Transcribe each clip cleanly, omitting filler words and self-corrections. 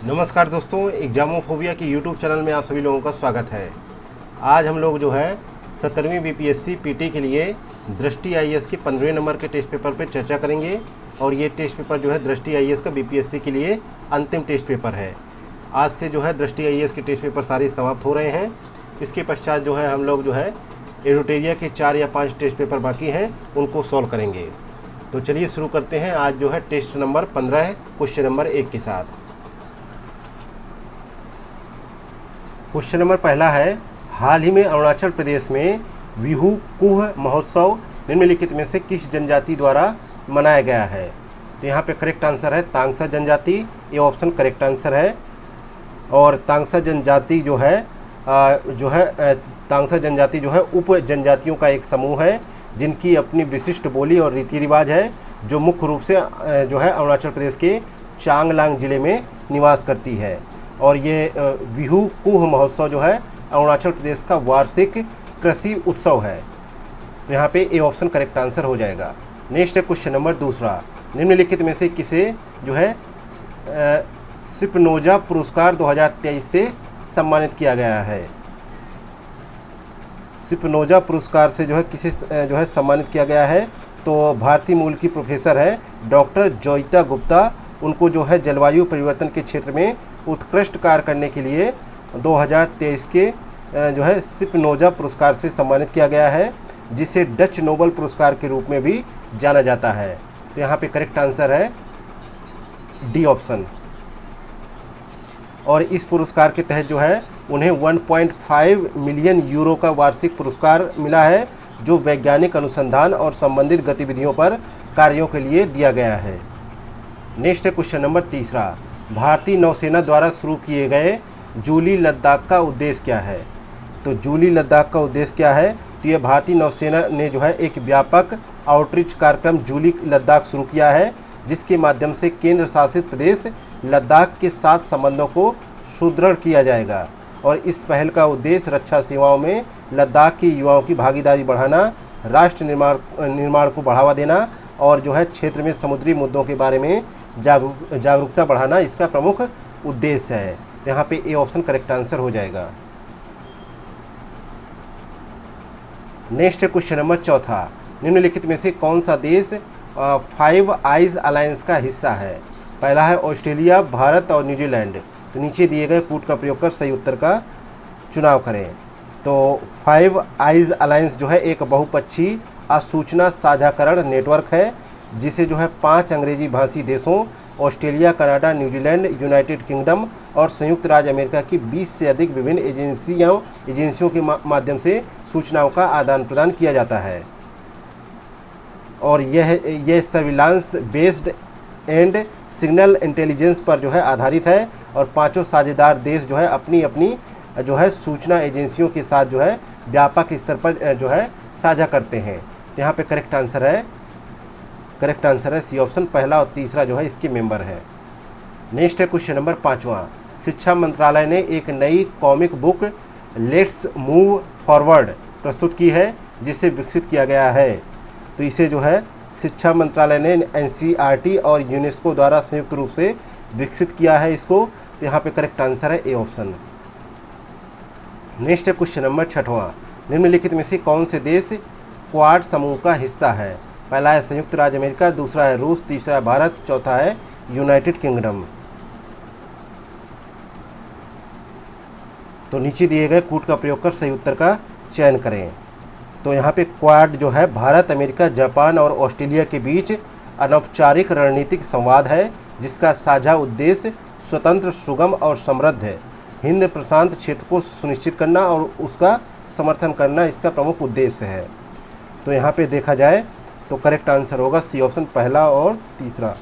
नमस्कार दोस्तों, एग्जामोफोबिया की यूट्यूब चैनल में आप सभी लोगों का स्वागत है। आज हम लोग जो है 17वीं बीपीएससी पीटी के लिए दृष्टि आईएएस के 15वें नंबर के टेस्ट पेपर पर चर्चा करेंगे। और ये टेस्ट पेपर जो है दृष्टि आईएएस का बीपीएससी के लिए अंतिम टेस्ट पेपर है। आज से जो है दृष्टि आईएएस के टेस्ट पेपर सारे समाप्त हो रहे हैं। इसके पश्चात जो है हम लोग जो है एडोटेरिया के 4 या 5 टेस्ट पेपर बाकी हैं, उनको सॉल्व करेंगे। तो चलिए शुरू करते हैं। आज जो है टेस्ट नंबर 15 है, क्वेश्चन नंबर 1 के साथ। क्वेश्चन नंबर पहला है, हाल ही में अरुणाचल प्रदेश में बिहू कुह महोत्सव निम्नलिखित में से किस जनजाति द्वारा मनाया गया है? तो यहाँ पे करेक्ट आंसर है तांगसा जनजाति। ये ऑप्शन करेक्ट आंसर है। और तांगसा जनजाति जो है तांगसा जनजाति जो है उप जनजातियों का एक समूह है, जिनकी अपनी विशिष्ट बोली और रीति रिवाज है, जो मुख्य रूप से जो है अरुणाचल प्रदेश के चांगलांग जिले में निवास करती है। और ये बिहू कुह महोत्सव जो है अरुणाचल प्रदेश का वार्षिक कृषि उत्सव है। तो यहाँ पे ए ऑप्शन करेक्ट आंसर हो जाएगा। नेक्स्ट है क्वेश्चन नंबर दूसरा, निम्नलिखित में से किसे जो है सिपनोजा पुरस्कार 2023 से सम्मानित किया गया है? सिपनोजा पुरस्कार से जो है किसे जो है सम्मानित किया गया है? तो भारतीय मूल की प्रोफेसर है डॉक्टर जोयिता गुप्ता। उनको जो है जलवायु परिवर्तन के क्षेत्र में उत्कृष्ट कार्य करने के लिए 2023 के जो है सिपनोजा पुरस्कार से सम्मानित किया गया है, जिसे डच नोबल पुरस्कार के रूप में भी जाना जाता है। तो यहाँ पे करेक्ट आंसर है डी ऑप्शन। और इस पुरस्कार के तहत जो है उन्हें 1.5 मिलियन यूरो का वार्षिक पुरस्कार मिला है, जो वैज्ञानिक अनुसंधान और संबंधित गतिविधियों पर कार्यों के लिए दिया गया है। नेक्स्ट है क्वेश्चन नंबर तीसरा, भारतीय नौसेना द्वारा शुरू किए गए जूली लद्दाख का उद्देश्य क्या है? तो जूली लद्दाख का उद्देश्य क्या है? तो ये भारतीय नौसेना ने जो है एक व्यापक आउटरीच कार्यक्रम जूली लद्दाख शुरू किया है, जिसके माध्यम से केंद्र शासित प्रदेश लद्दाख के साथ संबंधों को सुदृढ़ किया जाएगा। और इस पहल का उद्देश्य रक्षा सेवाओं में लद्दाख के युवाओं की भागीदारी बढ़ाना, राष्ट्र निर्माण को बढ़ावा देना और जो है क्षेत्र में समुद्री मुद्दों के बारे में जागरूकता बढ़ाना इसका प्रमुख उद्देश्य है। तो यहाँ पे ए ऑप्शन करेक्ट आंसर हो जाएगा। नेक्स्ट क्वेश्चन नंबर चौथा, निम्नलिखित में से कौन सा देश 5 आइज अलायंस का हिस्सा है? पहला है ऑस्ट्रेलिया, भारत और न्यूजीलैंड। तो नीचे दिए गए कूट का प्रयोग कर सही उत्तर का चुनाव करें। तो 5 आइज अलायंस जो है एक बहुपक्षीय आसूचना साझाकरण नेटवर्क है, जिसे जो है 5 अंग्रेजी भाषी देशों Australia, Canada, New Zealand, United kingdom और संयुक्त राज्य अमेरिका की 20 से अधिक विभिन्न एजेंसियों के माध्यम से सूचनाओं का आदान प्रदान किया जाता है। और यह surveillance based and signal intelligence पर जो है आधारित है। और 5 साझेदार देश जो है अपनी अपनी जो है सूचना एजेंसियों के साथ जो है व्यापक स्तर पर जो है साझा करते हैं। तो यहाँ पे करेक्ट आंसर है सी ऑप्शन। पहला और तीसरा जो है इसके मेंबर है। नेक्स्ट है क्वेश्चन नंबर 5वां, शिक्षा मंत्रालय ने एक नई comic book let's move forward प्रस्तुत की है, जिसे विकसित किया गया है। तो इसे जो है शिक्षा मंत्रालय ने एनसीईआरटी और यूनेस्को द्वारा संयुक्त रूप से विकसित किया है इसको। तो यहाँ पे करेक्ट आंसर है ए ऑप्शन। नेक्स्ट है क्वेश्चन नंबर 6वां, निम्नलिखित में से कौन से देश क्वाड समूह का हिस्सा है? पहला है संयुक्त राज्य अमेरिका, दूसरा है रूस, तीसरा है भारत, चौथा है यूनाइटेड किंगडम। तो नीचे दिए गए कूट का प्रयोग कर सही उत्तर का चयन करें। तो यहाँ पे क्वाड जो है भारत, अमेरिका, जापान और ऑस्ट्रेलिया के बीच अनौपचारिक रणनीतिक संवाद है, जिसका साझा उद्देश्य स्वतंत्र, सुगम और समृद्ध है हिंद प्रशांत क्षेत्र को सुनिश्चित करना और उसका समर्थन करना इसका प्रमुख उद्देश्य है। तो यहाँ पे देखा जाए तो करेक्ट आंसर होगा सी ऑप्शन, पहला और तीसरा।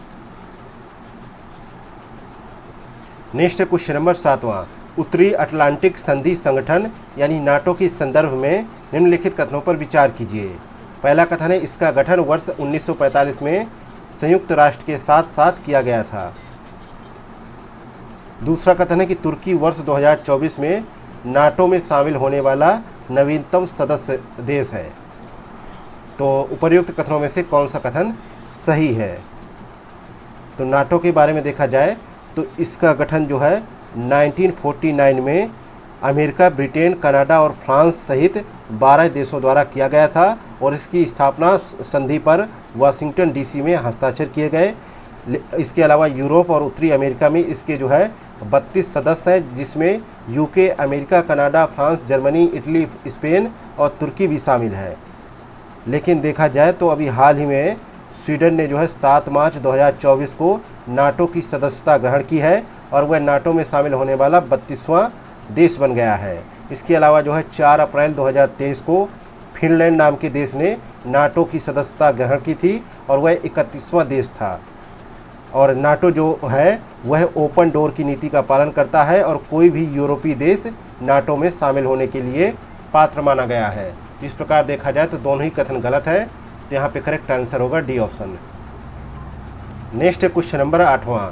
नेक्स्ट है क्वेश्चन नंबर 7वां, उत्तरी अटलांटिक संधि संगठन यानी नाटो के संदर्भ में निम्नलिखित कथनों पर विचार कीजिए। पहला कथन है, इसका गठन वर्ष 1945 में संयुक्त राष्ट्र के साथ साथ किया गया था। दूसरा कथन है कि तुर्की वर्ष 2024 में नाटो में शामिल होने वाला नवीनतम सदस्य देश है। तो उपर्युक्त कथनों में से कौन सा कथन सही है? तो नाटो के बारे में देखा जाए तो इसका गठन जो है 1949 में अमेरिका, ब्रिटेन, कनाडा और फ्रांस सहित 12 देशों द्वारा किया गया था और इसकी स्थापना संधि पर वाशिंगटन डीसी में हस्ताक्षर किए गए। इसके अलावा यूरोप और उत्तरी अमेरिका में इसके जो है 32 सदस्य हैं, जिसमें UK, America, Canada, France, Germany, Italy, Spain और तुर्की भी शामिल है। लेकिन देखा जाए तो अभी हाल ही में स्वीडन ने जो है 7 मार्च 2024 को नाटो की सदस्यता ग्रहण की है और वह नाटो में शामिल होने वाला 32वां देश बन गया है। इसके अलावा जो है 4 अप्रैल 2023 को फिनलैंड नाम के देश ने नाटो की सदस्यता ग्रहण की थी और वह 31वां देश था। और नाटो जो है वह ओपन डोर की नीति का पालन करता है और कोई भी यूरोपीय देश नाटो में शामिल होने के लिए पात्र माना गया है। इस प्रकार देखा जाए तो दोनों ही कथन गलत है, तो यहाँ पे करेक्ट आंसर होगा डी ऑप्शन। नेक्स्ट है क्वेश्चन नंबर 8वां।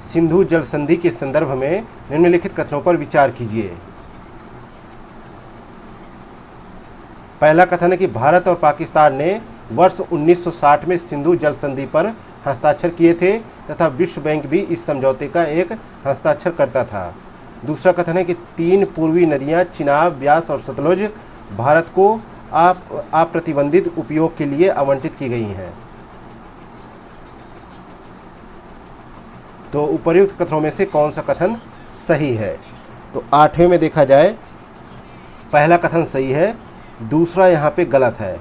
सिंधु जल संधि के संदर्भ में निम्नलिखित कथनों पर विचार कीजिए। पहला कथन है कि भारत और पाकिस्तान ने वर्ष 1960 में सिंधु जल संधि पर हस्ताक्षर किए थे तथा विश्व बैंक भी इस समझौते का एक हस्ताक्षर करता था। दूसरा कथन है कि 3 पूर्वी नदियां चिनाब, ब्यास और सतलुज भारत को अप्रतिबंधित उपयोग के लिए आवंटित की गई हैं। तो उपर्युक्त कथनों में से कौन सा कथन सही है? तो 8वें में देखा जाए पहला कथन सही है, दूसरा यहाँ पे गलत है,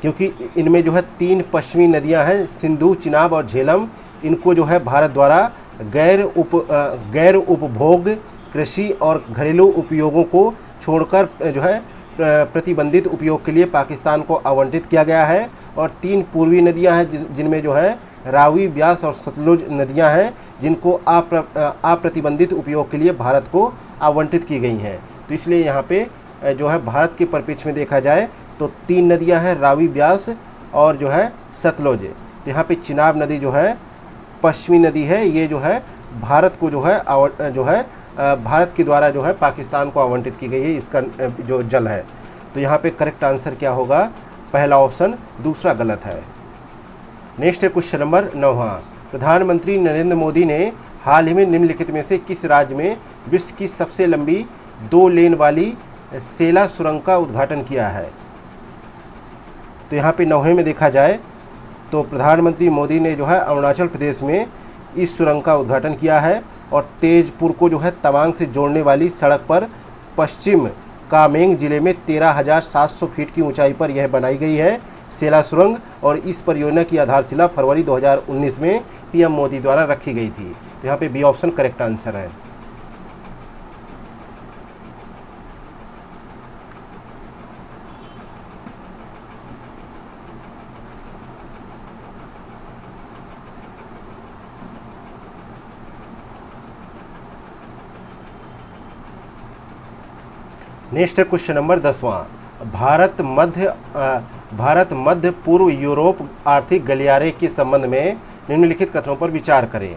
क्योंकि इनमें जो है 3 पश्चिमी नदियां हैं, सिंधु, चिनाब और झेलम। इनको जो है भारत द्वारा गैर उपभोग कृषि और घरेलू उपयोगों को छोड़कर जो है प्रतिबंधित उपयोग के लिए पाकिस्तान को आवंटित किया गया है। और 3 पूर्वी नदियां हैं जिनमें जो है रावी, ब्यास और सतलुज नदियां हैं, जिनको अप्रतिबंधित उपयोग के लिए भारत को आवंटित की गई हैं। तो इसलिए यहाँ पे जो है भारत के परिप्रेक्ष्य में देखा जाए तो 3 नदियां हैं, रावी, ब्यास और जो है सतलुज। तो यहाँ पे चिनाब नदी जो है पश्चिमी नदी है, ये जो है भारत को जो है भारत के द्वारा जो है पाकिस्तान को आवंटित की गई है, इसका जो जल है। तो यहाँ पे करेक्ट आंसर क्या होगा? पहला ऑप्शन, दूसरा गलत है। नेक्स्ट है क्वेश्चन नंबर 9वां। प्रधानमंत्री नरेंद्र मोदी ने हाल ही में निम्नलिखित में से किस राज्य में विश्व की सबसे लंबी 2 लेन वाली सेला सुरंग का उद्घाटन किया है? तो यहाँ पे 9वें में देखा जाए तो प्रधानमंत्री मोदी ने जो है अरुणाचल प्रदेश में इस सुरंग का उद्घाटन किया है और तेजपुर को जो है तवांग से जोड़ने वाली सड़क पर पश्चिम कामेंग जिले में 13,700 फीट की ऊंचाई पर यह बनाई गई है सेला सुरंग। और इस परियोजना की आधारशिला फरवरी 2019 में पीएम मोदी द्वारा रखी गई थी। तो यहाँ पे बी ऑप्शन करेक्ट आंसर है। नेक्स्ट है क्वेश्चन नंबर 10वां। भारत मध्य पूर्व यूरोप आर्थिक गलियारे के संबंध में निम्नलिखित कथनों पर विचार करें।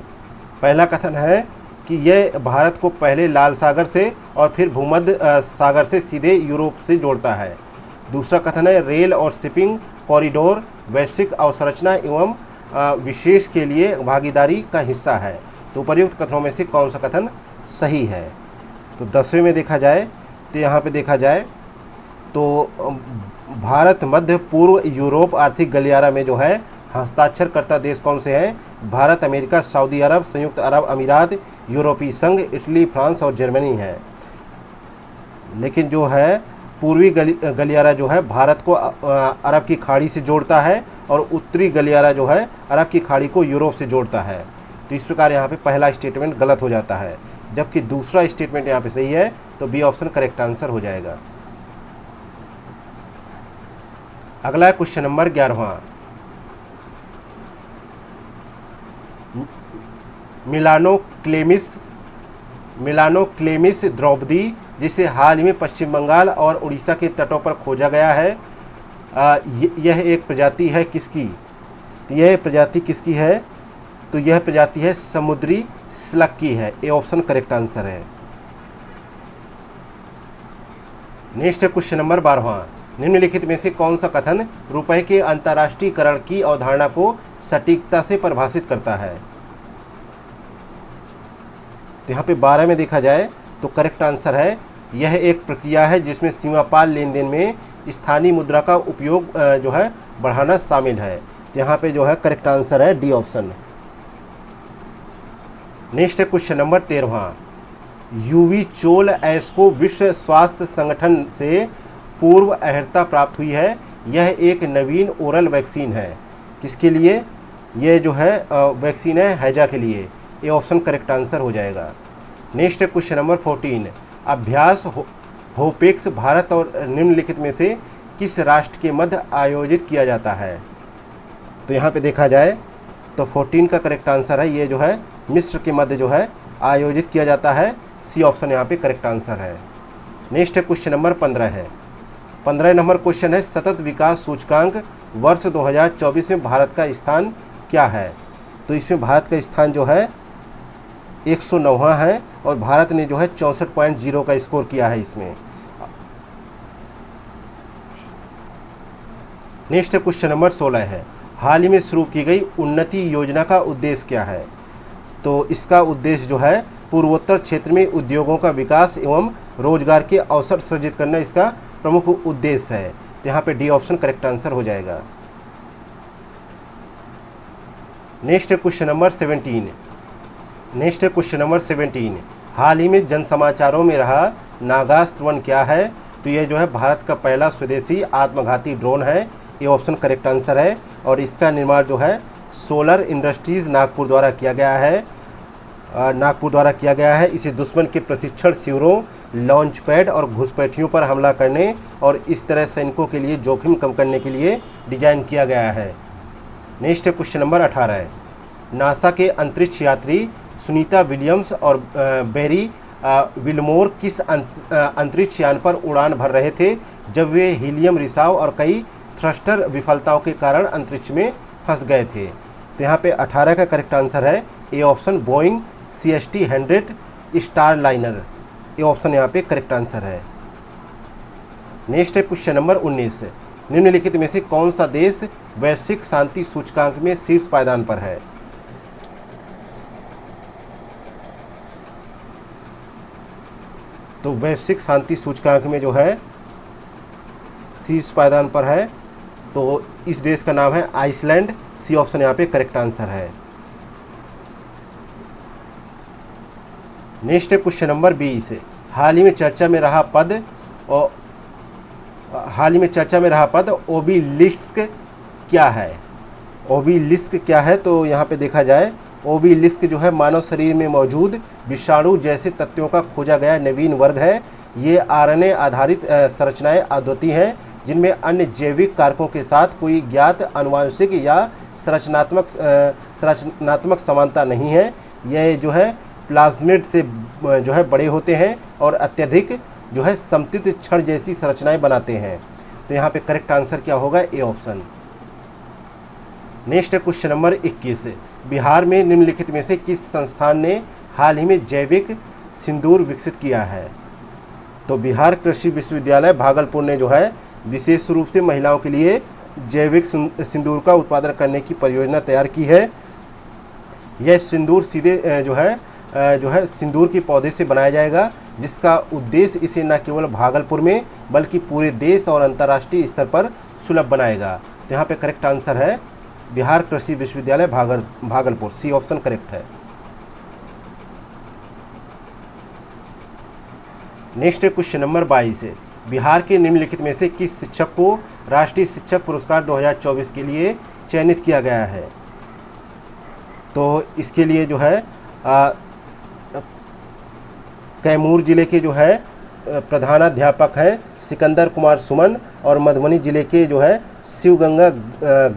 पहला कथन है कि यह भारत को पहले लाल सागर से और फिर भूमध्य सागर से सीधे यूरोप से जोड़ता है। दूसरा कथन है रेल और शिपिंग कॉरिडोर वैश्विक अवसंरचना एवं विशेष के लिए भागीदारी का हिस्सा है। तो उपर्युक्त कथनों में से कौन सा कथन सही है? तो 10वें में देखा जाए तो यहाँ पे देखा जाए तो भारत मध्य पूर्व यूरोप आर्थिक गलियारा में जो है हस्ताक्षरकर्ता देश कौन से हैं? भारत, अमेरिका, सऊदी अरब, संयुक्त अरब अमीरात, यूरोपीय संघ, इटली, फ्रांस और जर्मनी है। लेकिन जो है पूर्वी गलियारा जो है भारत को अरब की खाड़ी से जोड़ता है और उत्तरी गलियारा जो है अरब की खाड़ी को यूरोप से जोड़ता है। तो इस प्रकार यहाँ पे पहला स्टेटमेंट गलत हो जाता है, जबकि दूसरा स्टेटमेंट यहाँ पे सही है। तो बी ऑप्शन करेक्ट आंसर हो जाएगा। अगला है क्वेश्चन नंबर 11वां। मिलानो क्लेमिस द्रौपदी, जिसे हाल ही में पश्चिम बंगाल और उड़ीसा के तटों पर खोजा गया है, यह एक प्रजाति है किसकी? यह प्रजाति किसकी है? तो यह प्रजाति है समुद्री स्लग की है। ए ऑप्शन करेक्ट आंसर है। नेक्स्ट है क्वेश्चन नंबर 12वां। निम्नलिखित में से कौन सा कथन रुपए के अंतर्राष्ट्रीयकरण की अवधारणा को सटीकता से परिभाषित करता है? तो यहाँ पे 12 में देखा जाए तो करेक्ट आंसर है, यह एक प्रक्रिया है जिसमें सीमापार लेन देन में स्थानीय मुद्रा का उपयोग जो है बढ़ाना शामिल है। तो यहाँ पे जो है करेक्ट आंसर है डी ऑप्शन। नेक्स्ट है क्वेश्चन नंबर 13वां, यूवी चोल ऐश को विश्व स्वास्थ्य संगठन से पूर्व अर्हता प्राप्त हुई है। यह एक नवीन ओरल वैक्सीन है। किसके लिए? ये जो है वैक्सीन है हैजा के लिए। ये ऑप्शन करेक्ट आंसर हो जाएगा। नेक्स्ट है क्वेश्चन नंबर 14, अभ्यास होपेक्स भारत और निम्नलिखित में से किस राष्ट्र के मध्य आयोजित किया जाता है? तो यहाँ पे देखा जाए तो 14 का करेक्ट आंसर है, ये जो है मिस्र के मध्य जो है आयोजित किया जाता है। सी ऑप्शन यहाँ पे करेक्ट आंसर है। नेक्स्ट है क्वेश्चन नंबर 15 है। 15 नंबर क्वेश्चन है, सतत विकास सूचकांक वर्ष 2024 में भारत का स्थान क्या है? तो इसमें भारत का स्थान जो है 109वां है और भारत ने जो है 64.0 का स्कोर किया है इसमें। नेक्स्ट क्वेश्चन नंबर 16 है, हाल ही में शुरू की गई उन्नति योजना का उद्देश्य क्या है? तो इसका उद्देश्य जो है पूर्वोत्तर क्षेत्र में उद्योगों का विकास एवं रोजगार के अवसर सृजित करना इसका प्रमुख उद्देश्य है। तो यहाँ पे डी ऑप्शन करेक्ट आंसर हो जाएगा। नेक्स्ट क्वेश्चन नंबर 17, हाल ही में जन समाचारों में रहा नागास्त्र वन क्या है? तो ये जो है भारत का पहला स्वदेशी आत्मघाती ड्रोन है। ये ऑप्शन करेक्ट आंसर है और इसका निर्माण जो है सोलर इंडस्ट्रीज नागपुर द्वारा किया गया है। इसे दुश्मन के प्रशिक्षण शिविरों, लॉन्च पैड और घुसपैठियों पर हमला करने और इस तरह सैनिकों के लिए जोखिम कम करने के लिए डिजाइन किया गया है। नेक्स्ट क्वेश्चन नंबर 18 है, नासा के अंतरिक्ष यात्री सुनीता विलियम्स और बेरी विलमोर किस अंतरिक्ष यान पर उड़ान भर रहे थे जब वे हीलियम रिसाव और कई थ्रस्टर विफलताओं के कारण अंतरिक्ष में फंस गए थे? तो यहाँ पे 18 का करेक्ट आंसर है A option, Boeing CST-100 Starliner. ये ऑप्शन यहाँ पे करेक्ट आंसर है। नेक्स्ट है क्वेश्चन नंबर 19, निम्नलिखित में से कौन सा देश वैश्विक शांति सूचकांक में शीर्ष पायदान पर है? तो वैश्विक शांति सूचकांक में जो है शीर्ष पायदान पर है तो इस देश का नाम है आइसलैंड। सी ऑप्शन यहाँ पे करेक्ट आंसर है। नेक्स्ट है क्वेश्चन नंबर 20, हाल ही में चर्चा में रहा पद ओबेलिस्क क्या है? ओबेलिस्क क्या है? तो यहाँ पे देखा जाए ओबेलिस्क जो है मानव शरीर में मौजूद विषाणु जैसे तत्वों का खोजा गया नवीन वर्ग है। ये RNA आधारित संरचनाएं अद्वितीय हैं जिनमें अन्य जैविक कारकों के साथ कोई ज्ञात आनुवंशिक या संरचनात्मक समानता नहीं है। यह जो है प्लाज्मिड से जो है बड़े होते हैं और अत्यधिक जो है समतित क्षण जैसी संरचनाएं बनाते हैं। तो यहाँ पे करेक्ट आंसर क्या होगा? A option. Next question number 21, Bihar में निम्नलिखित में से किस संस्थान ने हाल ही में जैविक सिंदूर विकसित किया है? तो बिहार कृषि विश्वविद्यालय भागलपुर ने जो है विशेष रूप से महिलाओं के लिए जैविक सिंदूर का उत्पादन करने की परियोजना तैयार की है। यह सिंदूर सीधे जो है सिंदूर के पौधे से बनाया जाएगा, जिसका उद्देश्य इसे न केवल भागलपुर में बल्कि पूरे देश और अंतर्राष्ट्रीय स्तर पर सुलभ बनाएगा। तो यहाँ पे करेक्ट आंसर है बिहार कृषि विश्वविद्यालय भागलपुर। सी ऑप्शन करेक्ट है। नेक्स्ट क्वेश्चन नंबर 22 है, बिहार के निम्नलिखित में से किस शिक्षक को राष्ट्रीय शिक्षक पुरस्कार 2024 के लिए चयनित किया गया है? तो इसके लिए जो है कैमूर जिले के जो है प्रधानाध्यापक हैं सिकंदर कुमार सुमन और मधुबनी जिले के जो है शिवगंगा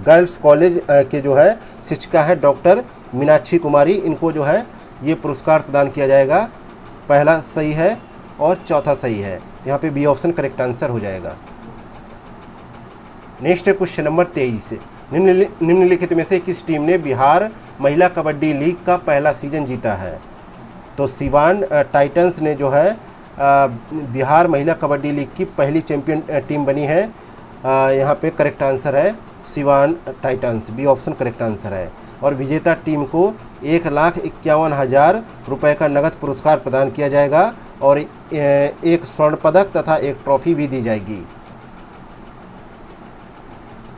गर्ल्स कॉलेज के जो है शिक्षिका है डॉक्टर मीनाक्षी कुमारी। इनको जो है ये पुरस्कार प्रदान किया जाएगा। पहला सही है और चौथा सही है। यहाँ पे बी ऑप्शन करेक्ट आंसर हो जाएगा। नेक्स्ट है क्वेश्चन नंबर 23, निम्नलिखित में से किस टीम ने बिहार महिला कबड्डी लीग का पहला सीजन जीता है? तो सिवान टाइटंस ने जो है बिहार महिला कबड्डी लीग की पहली चैंपियन टीम बनी है। यहाँ पे करेक्ट आंसर है Siwan Titans. B option correct answer है। और विजेता टीम को 1,51,000 रुपये का नगद पुरस्कार प्रदान किया जाएगा और एक स्वर्ण पदक तथा एक ट्रॉफी भी दी जाएगी।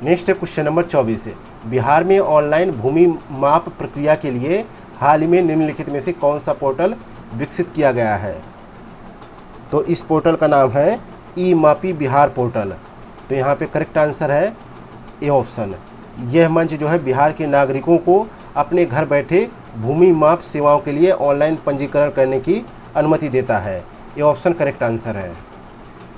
नेक्स्ट है क्वेश्चन नंबर 24 है, बिहार में ऑनलाइन भूमि माप प्रक्रिया के लिए हाल ही में निम्नलिखित में से कौन सा पोर्टल विकसित किया गया है? तो इस पोर्टल का नाम है ई मापी बिहार पोर्टल। तो यहाँ पे करेक्ट आंसर है ए ऑप्शन। यह मंच जो है बिहार के नागरिकों को अपने घर बैठे भूमि माप सेवाओं के लिए ऑनलाइन पंजीकरण करने की अनुमति देता है। ये ऑप्शन करेक्ट आंसर है।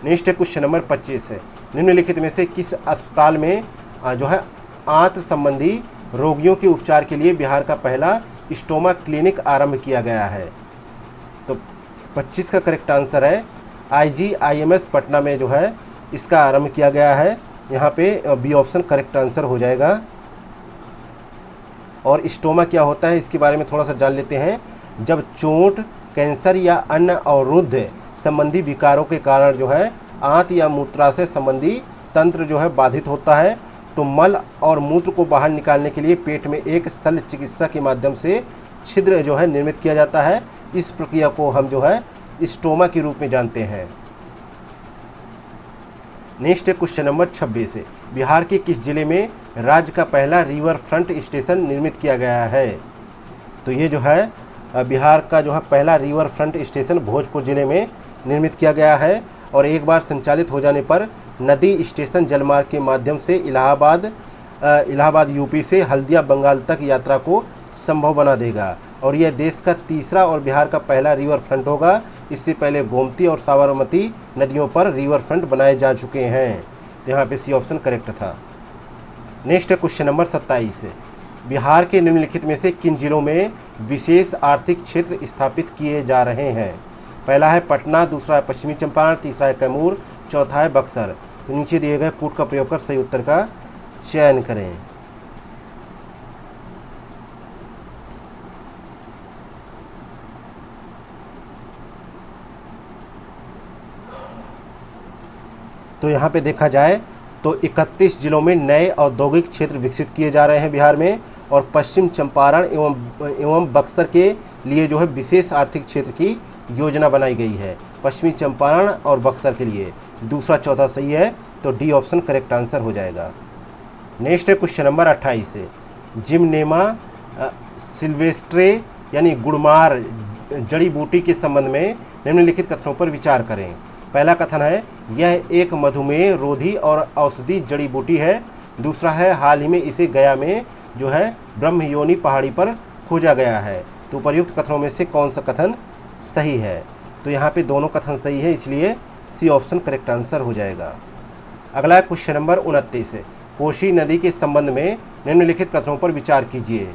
नेक्स्ट है क्वेश्चन नंबर 25 है, निम्नलिखित में से किस अस्पताल में जो है आंत संबंधी रोगियों के उपचार के लिए बिहार का पहला स्टोमा क्लिनिक आरंभ किया गया है? तो 25 का करेक्ट आंसर है IGIMS पटना में जो है इसका आरंभ किया गया है। यहाँ पे बी ऑप्शन करेक्ट आंसर हो जाएगा। और स्टोमा क्या होता है इसके बारे में थोड़ा सा जान लेते हैं। जब चोट, कैंसर या अन्य अवरुद्ध संबंधी विकारों के कारण जो है आंत या मूत्राशय संबंधी तंत्र जो है बाधित होता है, तो मल और मूत्र को बाहर निकालने के लिए पेट में एक शल्य चिकित्सा के माध्यम से छिद्र जो है निर्मित किया जाता है। इस प्रक्रिया को हम जो है स्टोमा के रूप में जानते हैं। नेक्स्ट है क्वेश्चन नंबर 26 है, बिहार के किस जिले में राज्य का पहला रिवर फ्रंट स्टेशन निर्मित किया गया है? तो ये जो है बिहार का जो है पहला रिवर फ्रंट स्टेशन भोजपुर जिले में निर्मित किया गया है और एक बार संचालित हो जाने पर नदी स्टेशन जलमार्ग के माध्यम से इलाहाबाद यूपी से हल्दिया बंगाल तक यात्रा को संभव बना देगा और यह देश का तीसरा और बिहार का पहला रिवर फ्रंट होगा। इससे पहले गोमती और साबरमती नदियों पर रिवर फ्रंट बनाए जा चुके हैं। तो यहाँ पे सी ऑप्शन करेक्ट था। नेक्स्ट है क्वेश्चन नंबर 27 है, बिहार के निम्नलिखित में से किन जिलों में विशेष आर्थिक क्षेत्र स्थापित किए जा रहे हैं? पहला है पटना, दूसरा है पश्चिमी चंपारण, तीसरा है कैमूर, चौथा है बक्सर। तो नीचे दिए गए कूट का प्रयोग कर सही उत्तर का चयन करें। तो यहाँ पे देखा जाए तो 31 जिलों में नए औद्योगिक क्षेत्र विकसित किए जा रहे हैं बिहार में और पश्चिम चंपारण एवं बक्सर के लिए जो है विशेष आर्थिक क्षेत्र की योजना बनाई गई है। पश्चिमी चंपारण और बक्सर के लिए दूसरा चौथा सही है, तो डी ऑप्शन करेक्ट आंसर हो जाएगा। नेक्स्ट है क्वेश्चन नंबर 28 है, जिमनेमा सिल्वेस्ट्रे यानी गुड़मार जड़ी बूटी के संबंध में निम्नलिखित कथनों पर विचार करें। पहला कथन है यह एक मधुमेह रोधी और औषधि जड़ी बूटी है। दूसरा है हाल ही में इसे गया में जो है ब्रह्मयोनी पहाड़ी पर खोजा गया है। तो उपर्युक्त कथनों में से कौन सा कथन सही है? तो यहाँ पे दोनों कथन सही है, इसलिए सी ऑप्शन करेक्ट आंसर हो जाएगा। अगला क्वेश्चन नंबर 29 है, कोसी नदी के संबंध में निम्नलिखित कथनों पर विचार कीजिए।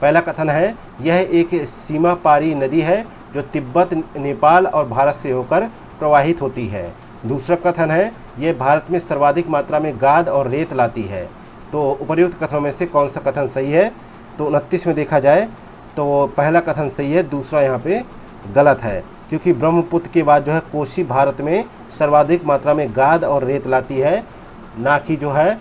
पहला कथन है यह एक सीमा पारी नदी है जो तिब्बत, नेपाल और भारत से होकर प्रवाहित होती है। दूसरा कथन है यह भारत में सर्वाधिक मात्रा में गाद और रेत लाती है। तो उपर्युक्त कथनों में से कौन सा कथन सही है? तो 29 में देखा जाए तो पहला कथन सही है, दूसरा यहाँ पे गलत है, क्योंकि ब्रह्मपुत्र के बाद जो है कोसी भारत में सर्वाधिक मात्रा में गाद और रेत लाती है, ना कि जो है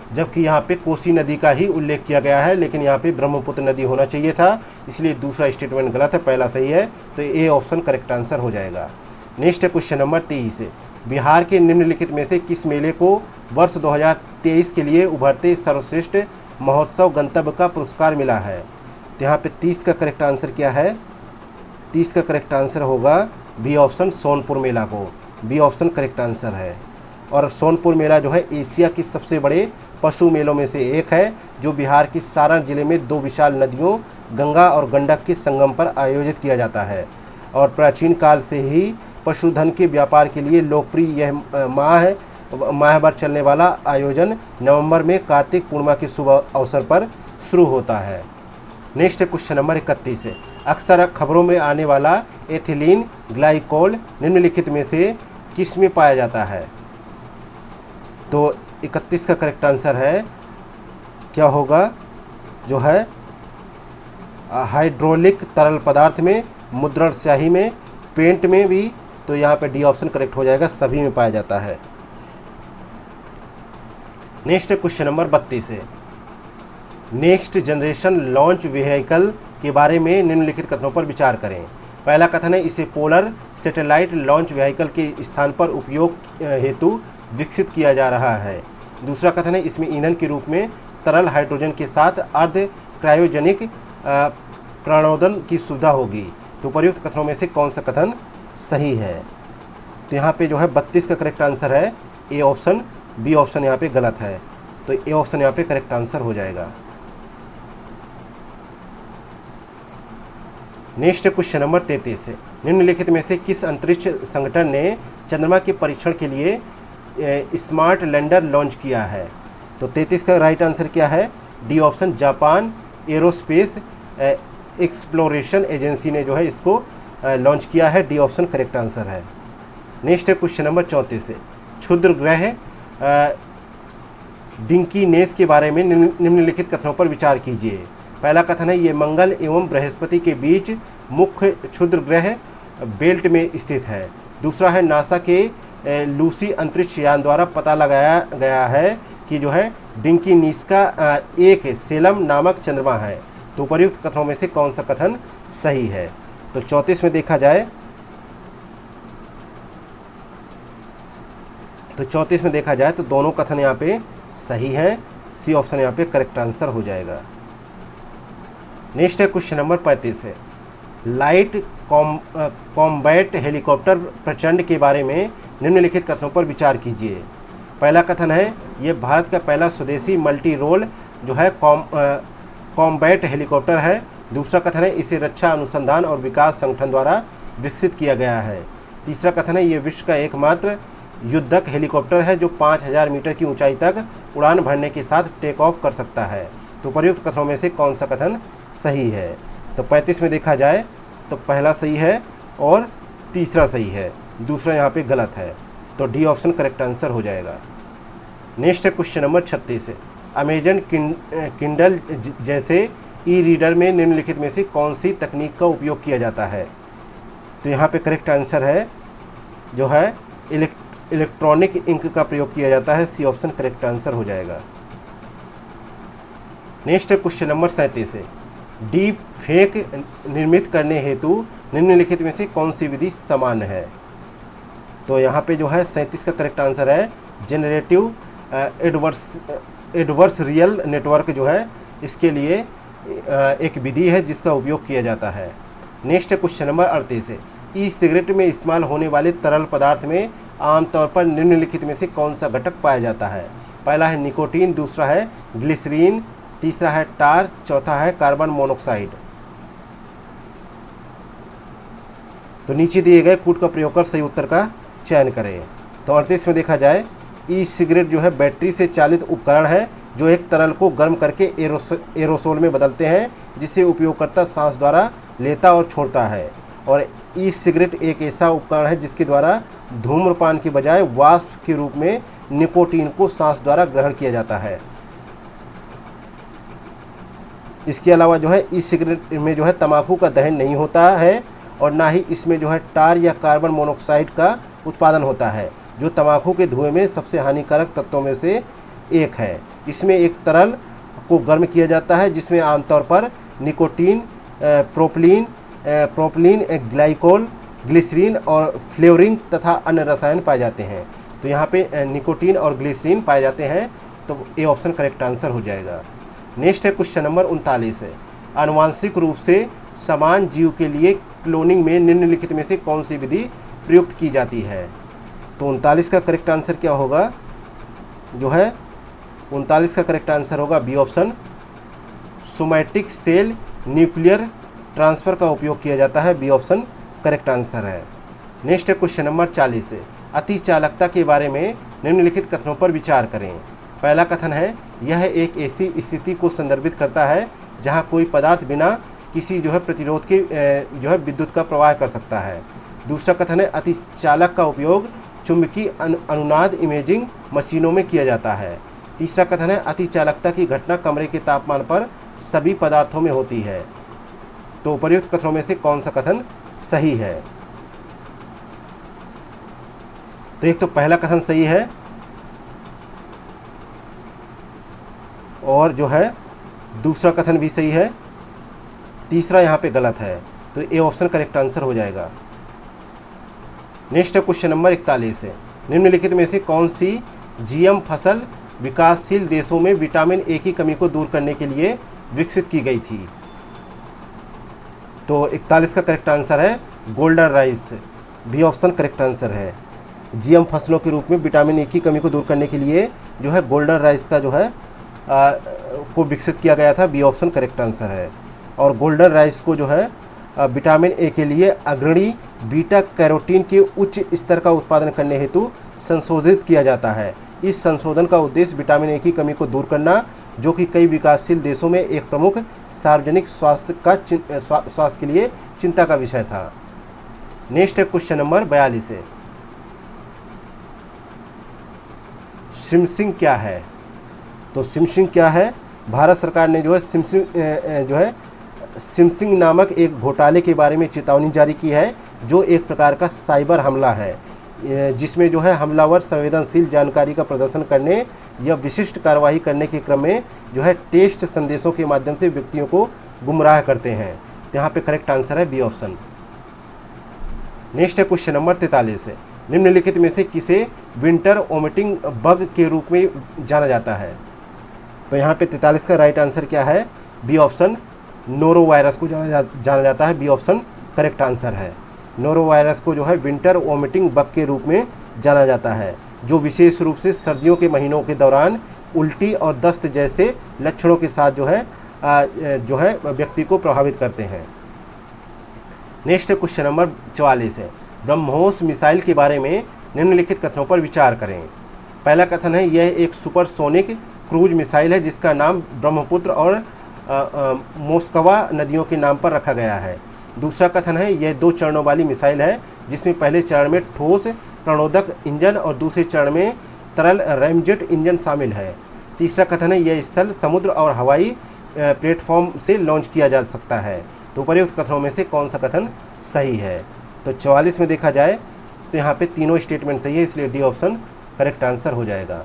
जबकि यहाँ पे कोसी नदी का ही उल्लेख किया गया है, लेकिन यहाँ पे ब्रह्मपुत्र नदी होना चाहिए था, इसलिए दूसरा स्टेटमेंट गलत है, पहला सही है। तो ए ऑप्शन करेक्ट आंसर हो जाएगा। नेक्स्ट है क्वेश्चन नंबर 23 है, बिहार के निम्नलिखित में से किस मेले को वर्ष 2023 के लिए उभरते सर्वश्रेष्ठ महोत्सव गंतव्य का पुरस्कार मिला है? तो यहाँ पे 30 का करेक्ट आंसर क्या है? 30 का करेक्ट आंसर होगा बी ऑप्शन सोनपुर मेला को। बी ऑप्शन करेक्ट आंसर है। और सोनपुर मेला जो है एशिया के सबसे बड़े पशु मेलों में से एक है, जो बिहार की सारण जिले में दो विशाल नदियों गंगा और गंडक के संगम पर आयोजित किया जाता है और प्राचीन काल से ही पशुधन के व्यापार के लिए लोकप्रिय यह माह भर चलने वाला आयोजन नवंबर में कार्तिक पूर्णिमा के शुभ अवसर पर शुरू होता है। नेक्स्ट क्वेश्चन नंबर 31 है, अक्सर खबरों में आने वाला एथिलीन ग्लाइकोल निम्नलिखित में से किस में पाया जाता है? तो 31 का करेक्ट आंसर है क्या होगा, जो है हाइड्रोलिक तरल पदार्थ में, मुद्रण स्याही में, पेंट में भी। तो यहाँ पे डी ऑप्शन करेक्ट हो जाएगा, सभी में पाया जाता है। नेक्स्ट क्वेश्चन नंबर 32 है, नेक्स्ट जनरेशन लॉन्च व्हीकल के बारे में निम्नलिखित कथनों पर विचार करें। पहला कथन है, इसे पोलर सैटेलाइट लॉन्च व्हीकल के स्थान पर उपयोग हेतु विकसित किया जा रहा है। दूसरा कथन है, इसमें ईंधन के रूप में तरल हाइड्रोजन के साथ अर्ध क्रायोजेनिक प्राणोदन की सुविधा होगी। तो उपर्युक्त कथनों में से कौन सा कथन सही है? तो यहाँ पे जो है 32 का करेक्ट आंसर है ए ऑप्शन, बी ऑप्शन यहाँ पे गलत है, तो ए ऑप्शन यहाँ पे करेक्ट आंसर हो जाएगा। नेक्स्ट क्वेश्चन नंबर 33 है, निम्नलिखित में से किस अंतरिक्ष संगठन ने चंद्रमा के परीक्षण के लिए स्मार्ट लैंडर लॉन्च किया है? तो 33 का राइट आंसर क्या है? D option, Japan aerospace exploration agency ने जो है इसको लॉन्च किया है। डी ऑप्शन करेक्ट आंसर है। नेक्स्ट क्वेश्चन नंबर 34 है, क्षुद्र ग्रह डिंकीनेस के बारे में निम्नलिखित कथनों पर विचार कीजिए। पहला कथन है, ये मंगल एवं बृहस्पति के बीच मुख्य क्षुद्र ग्रह बेल्ट में स्थित है। दूसरा है, नासा के लूसी अंतरिक्ष यान द्वारा पता लगाया गया है कि जो है डिंकीनीस का एक सेलम नामक चंद्रमा है। तो उपर्युक्त कथनों में से कौन सा कथन सही है? तो 34 में देखा जाए तो दोनों कथन यहाँ पे सही है। सी ऑप्शन यहाँ पे करेक्ट आंसर हो जाएगा। नेक्स्ट है क्वेश्चन नंबर 35 है, लाइट कॉम्बैट हेलीकॉप्टर प्रचंड के बारे में निम्नलिखित कथनों पर विचार कीजिए। पहला कथन है, ये भारत का पहला स्वदेशी मल्टी रोल जो है कॉम्बैट हेलीकॉप्टर है। दूसरा कथन है, इसे रक्षा अनुसंधान और विकास संगठन द्वारा विकसित किया गया है। तीसरा कथन है, ये विश्व का एकमात्र युद्धक हेलीकॉप्टर है जो 5000 मीटर की ऊंचाई तक उड़ान भरने के साथ टेक ऑफ कर सकता है। तो उपर्युक्त कथनों में से कौन सा कथन सही है? तो 35 में देखा जाए तो पहला सही है और तीसरा सही है, दूसरा यहाँ पे गलत है, तो डी ऑप्शन करेक्ट आंसर हो जाएगा। नेक्स्ट है क्वेश्चन नंबर 36 है, अमेजन किंडल जैसे ई रीडर में निम्नलिखित में से कौन सी तकनीक का उपयोग किया जाता है? तो यहाँ पे करेक्ट आंसर है जो है इलेक्ट्रॉनिक इंक का प्रयोग किया जाता है। सी ऑप्शन करेक्ट आंसर हो जाएगा। नेक्स्ट है क्वेश्चन नंबर 37 है, डीप फेक निर्मित करने हेतु निम्नलिखित में से कौन सी विधि समान है? तो यहाँ पे जो है 37 का करेक्ट आंसर है जनरेटिव एडवर्स रियल नेटवर्क जो है इसके लिए एक विधि है जिसका उपयोग किया जाता है। नेक्स्ट क्वेश्चन नंबर 38 है, ई सिगरेट में इस्तेमाल होने वाले तरल पदार्थ में आमतौर पर निम्नलिखित में से कौन सा घटक पाया जाता है? पहला है निकोटीन, दूसरा है ग्लिसरीन, तीसरा है टार, चौथा है कार्बन मोनोक्साइड। तो नीचे दिए गए कूट का प्रयोग कर सही उत्तर का चयन करें। तो 38 में देखा जाए, ई सिगरेट जो है बैटरी से चालित उपकरण है जो एक तरल को गर्म करके एरोसोल में बदलते हैं जिसे उपयोगकर्ता सांस द्वारा लेता और छोड़ता है। और ई सिगरेट एक ऐसा उपकरण है जिसके द्वारा धूम्रपान की बजाय वाष्प के रूप में निकोटीन को सांस द्वारा ग्रहण किया जाता है। इसके अलावा जो है ई सिगरेट में जो है तंबाकू का दहन नहीं होता है और ना ही इसमें जो है टार या कार्बन मोनोक्साइड का उत्पादन होता है जो तंबाकू के धुएं में सबसे हानिकारक तत्वों में से एक है। इसमें एक तरल को गर्म किया जाता है जिसमें आमतौर पर निकोटीन, प्रोपलीन, ग्लाइकोल, ग्लिसरीन और फ्लेवरिंग तथा अन्य रसायन पाए जाते हैं। तो यहाँ पे निकोटीन और ग्लिसरीन पाए जाते हैं, तो ए ऑप्शन करेक्ट आंसर हो जाएगा। नेक्स्ट है क्वेश्चन नंबर 39 है, आनुवांशिक रूप से समान जीव के लिए क्लोनिंग में निम्नलिखित में से कौन सी विधि प्रयुक्त की जाती है? तो 39 का करेक्ट आंसर क्या होगा? जो है 39 का करेक्ट आंसर होगा B option, somatic cell nuclear transfer का उपयोग किया जाता है। बी ऑप्शन करेक्ट आंसर है। नेक्स्ट है क्वेश्चन नंबर 40 है, अति चालकता के बारे में निम्नलिखित कथनों पर विचार करें। पहला कथन है, यह एक ऐसी स्थिति को संदर्भित करता है जहां कोई पदार्थ बिना किसी जो है प्रतिरोध के जो है विद्युत का प्रवाह कर सकता है। दूसरा कथन है, अति चालक का उपयोग चुंबकीय अनुनाद इमेजिंग मशीनों में किया जाता है। तीसरा कथन है, अति चालकता की घटना कमरे के तापमान पर सभी पदार्थों में होती है। तो उपर्युक्त कथनों में से कौन सा कथन सही है? तो एक तो पहला कथन सही है और जो है दूसरा कथन भी सही है, तीसरा यहाँ पे गलत है, तो ए ऑप्शन करेक्ट आंसर हो जाएगा। नेक्स्ट है क्वेश्चन नंबर 41 है, निम्नलिखित में से कौन सी जीएम फसल विकासशील देशों में विटामिन ए की कमी को दूर करने के लिए विकसित की गई थी? तो 41 का करेक्ट आंसर है golden rice, B option correct answer है। जीएम फसलों के रूप में विटामिन ए की कमी को दूर करने के लिए जो है गोल्डन राइस का जो है को विकसित किया गया था, बी ऑप्शन करेक्ट आंसर है। और गोल्डन राइस को जो है विटामिन ए के लिए अग्रणी बीटा कैरोटीन के उच्च स्तर का उत्पादन करने हेतु संशोधित किया जाता है। इस संशोधन का उद्देश्य विटामिन ए की कमी को दूर करना, जो कि कई विकासशील देशों में एक प्रमुख सार्वजनिक स्वास्थ्य के लिए चिंता का विषय था। नेक्स्ट है क्वेश्चन नंबर 42 है, सिमसिंग क्या है? तो सिमसिंग क्या है? भारत सरकार ने जो है सिमसिंग नामक एक घोटाले के बारे में चेतावनी जारी की है, जो एक प्रकार का साइबर हमला है, जिसमें जो है हमलावर संवेदनशील जानकारी का प्रदर्शन करने या विशिष्ट कार्रवाई करने के क्रम में जो है टेस्ट संदेशों के माध्यम से व्यक्तियों को गुमराह करते हैं। यहाँ पे करेक्ट आंसर है बी ऑप्शन। नेक्स्ट है क्वेश्चन नंबर 43 है, निम्नलिखित में से किसे विंटर वोमिटिंग बग के रूप में जाना जाता है? तो यहाँ पे 43 का राइट आंसर क्या है? बी ऑप्शन नोरो वायरस को जाना जाता है, बी ऑप्शन करेक्ट आंसर है। नोरो वायरस को जो है विंटर वोमिटिंग बग के रूप में जाना जाता है, जो विशेष रूप से सर्दियों के महीनों के दौरान उल्टी और दस्त जैसे लक्षणों के साथ जो है व्यक्ति को प्रभावित करते हैं। नेक्स्ट क्वेश्चन नंबर 44 है, ब्रह्मोस मिसाइल के बारे में निम्नलिखित कथनों पर विचार करें। पहला कथन है, यह एक सुपरसोनिक क्रूज मिसाइल है जिसका नाम ब्रह्मपुत्र और मोस्कवा नदियों के नाम पर रखा गया है। दूसरा कथन है, यह 2 चरणों वाली मिसाइल है जिसमें पहले चरण में ठोस प्रणोदक इंजन और दूसरे चरण में तरल रैमजेट इंजन शामिल है। तीसरा कथन है, यह स्थल, समुद्र और हवाई प्लेटफॉर्म से लॉन्च किया जा सकता है। तो उपयुक्त कथनों में से कौन सा कथन सही है? तो 44 में देखा जाए तो यहाँ पे तीनों स्टेटमेंट सही है, इसलिए डी ऑप्शन करेक्ट आंसर हो जाएगा।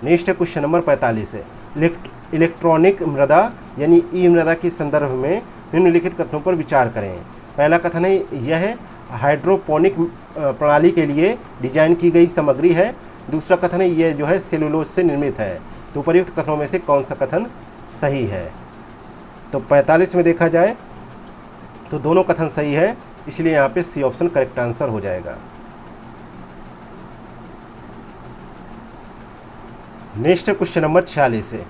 नेक्स्ट है क्वेश्चन नंबर 45 है, इलेक्ट्रॉनिक मृदा यानी ई मृदा के संदर्भ में निम्नलिखित कथनों पर विचार करें। पहला कथन है, यह हाइड्रोपोनिक प्रणाली के लिए डिजाइन की गई सामग्री है। दूसरा कथन है, यह जो है सेलुलोज से निर्मित है। तो उपयुक्त कथनों में से कौन सा कथन सही है? तो 45 में देखा जाए तो दोनों कथन सही है, इसलिए यहाँ पे सी ऑप्शन करेक्ट आंसर हो जाएगा। नेक्स्ट क्वेश्चन नंबर 46 है,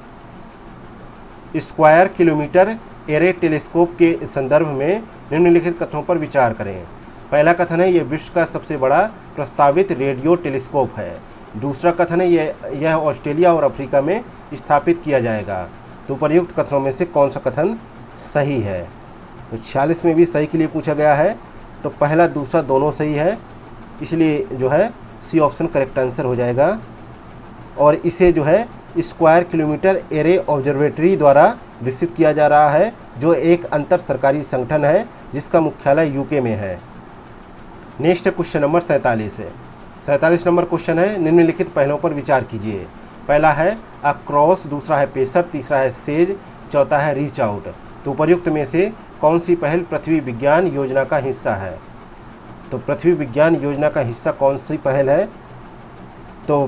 स्क्वायर किलोमीटर एरे टेलीस्कोप के संदर्भ में निम्नलिखित कथनों पर विचार करें। पहला कथन है, यह विश्व का सबसे बड़ा प्रस्तावित रेडियो टेलीस्कोप है। दूसरा कथन है, यह ऑस्ट्रेलिया और अफ्रीका में स्थापित किया जाएगा। तो उपयुक्त कथनों में से कौन सा कथन सही है? तो 46 में भी सही के लिए पूछा गया है, तो पहला दूसरा दोनों सही है, इसलिए जो है सी ऑप्शन करेक्ट आंसर हो जाएगा। और इसे जो है स्क्वायर किलोमीटर एरे ऑब्जर्वेटरी द्वारा विकसित किया जा रहा है, जो एक अंतर सरकारी संगठन है जिसका मुख्यालय यूके में है। नेक्स्ट क्वेश्चन नंबर 47 है। 47 नंबर क्वेश्चन है, निम्नलिखित पहलों पर विचार कीजिए। पहला है अक्रॉस, दूसरा है पेसर, तीसरा है सेज, चौथा है रीच आउट। तो उपयुक्त में से कौन सी पहल पृथ्वी विज्ञान योजना का हिस्सा है? तो पृथ्वी विज्ञान योजना का हिस्सा कौन सी पहल है? तो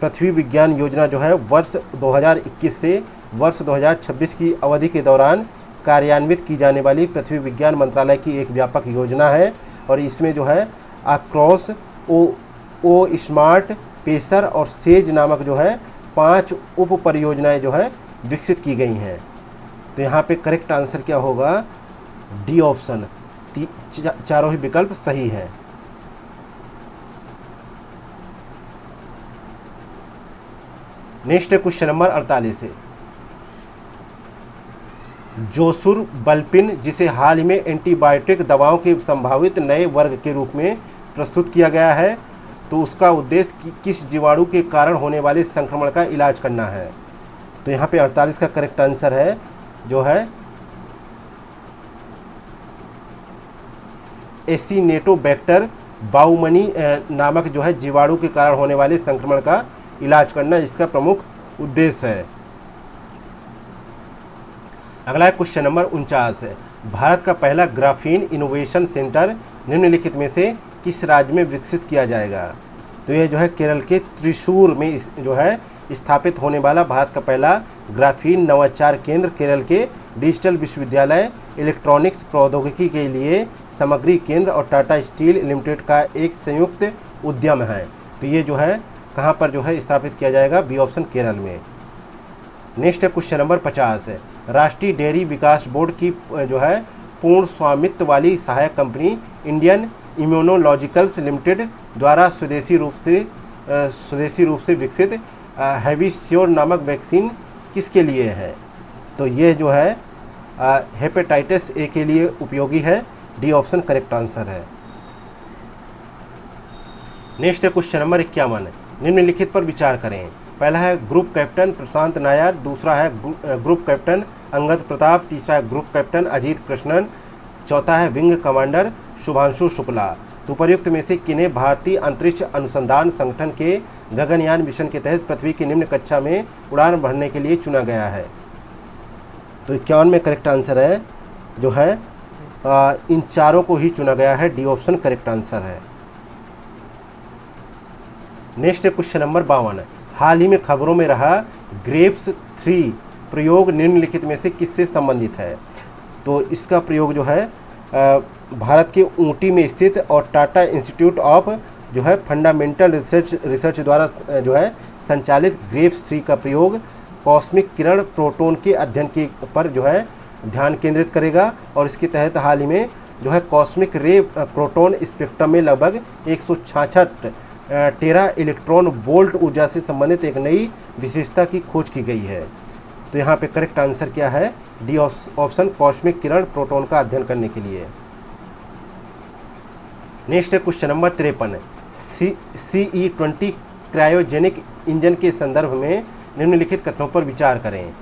पृथ्वी विज्ञान योजना जो है वर्ष 2021 से वर्ष 2026 की अवधि के दौरान कार्यान्वित की जाने वाली पृथ्वी विज्ञान मंत्रालय की एक व्यापक योजना है। और इसमें जो है अक्रॉस, ओ स्मार्ट, पेसर और सेज नामक जो है 5 उप परियोजनाएँ जो है विकसित की गई हैं। तो यहाँ पे करेक्ट आंसर क्या होगा? डी ऑप्शन, चारों ही विकल्प सही है। नेक्स्ट क्वेश्चन नंबर 48 है, जोसुर बल्पिन, जिसे हाल ही में एंटीबायोटिक दवाओं के संभावित नए वर्ग के रूप में प्रस्तुत किया गया है, तो उसका उद्देश्य किस जीवाणु के कारण होने वाले संक्रमण का इलाज करना है? तो यहाँ पे 48 का करेक्ट आंसर है जो है एसिनेटोबैक्टर बाउमनी नामक जो है जीवाणु के कारण होने वाले संक्रमण का इलाज करना इसका प्रमुख उद्देश्य है। अगला है क्वेश्चन नंबर 49 है, भारत का पहला ग्राफीन इनोवेशन सेंटर निम्नलिखित में से किस राज्य में विकसित किया जाएगा? तो ये जो है केरल के त्रिशूर में जो है स्थापित होने वाला भारत का पहला ग्राफीन नवाचार केंद्र केरल के डिजिटल विश्वविद्यालय इलेक्ट्रॉनिक्स प्रौद्योगिकी के लिए सामग्री केंद्र और टाटा स्टील लिमिटेड का एक संयुक्त उद्यम है। तो ये जो है कहाँ पर जो है स्थापित किया जाएगा? बी ऑप्शन, केरल में। नेक्स्ट है क्वेश्चन नंबर 50 है, राष्ट्रीय डेयरी विकास बोर्ड की जो है पूर्ण स्वामित्व वाली सहायक कंपनी इंडियन इम्यूनोलॉजिकल्स लिमिटेड द्वारा स्वदेशी रूप से विकसित हैविश्योर नामक वैक्सीन किसके लिए है? तो ये जो है हेपेटाइटिस ए के लिए उपयोगी है। डी ऑप्शन करेक्ट आंसर है। नेक्स्ट है क्वेश्चन नंबर 51, निम्नलिखित पर विचार करें। पहला है ग्रुप कैप्टन प्रशांत नायर, दूसरा है ग्रुप कैप्टन अंगद प्रताप, तीसरा है ग्रुप कैप्टन अजीत कृष्णन, चौथा है विंग कमांडर शुभांशु शुक्ला। तो उपर्युक्त में से किन्हें भारतीय अंतरिक्ष अनुसंधान संगठन के गगनयान मिशन के तहत पृथ्वी की निम्न कक्षा में उड़ान भरने के लिए चुना गया है? तो 51 में करेक्ट आंसर है जो है इन चारों को ही चुना गया है। डी ऑप्शन करेक्ट आंसर है। नेक्स्ट है क्वेश्चन नंबर 52, हाल ही में खबरों में रहा ग्रेप्स 3 प्रयोग निम्नलिखित में से किससे संबंधित है? तो इसका प्रयोग जो है भारत के ऊटी में स्थित और टाटा इंस्टीट्यूट ऑफ जो है फंडामेंटल रिसर्च द्वारा जो है संचालित ग्रेप्स 3 का प्रयोग कॉस्मिक किरण प्रोटॉन के अध्ययन के पर जो है ध्यान केंद्रित करेगा। और इसके तहत हाल ही में जो है कॉस्मिक रे प्रोटॉन स्पेक्ट्रम में लगभग 166 टेरा इलेक्ट्रॉन वोल्ट ऊर्जा से संबंधित एक नई विशेषता की खोज की गई है। तो यहाँ पे करेक्ट आंसर क्या है? डी ऑप्शन, कॉस्मिक किरण प्रोटॉन का अध्ययन करने के लिए। नेक्स्ट है question number 53, CE-20 cryogenic engine के संदर्भ में निम्नलिखित कथनों पर विचार करें।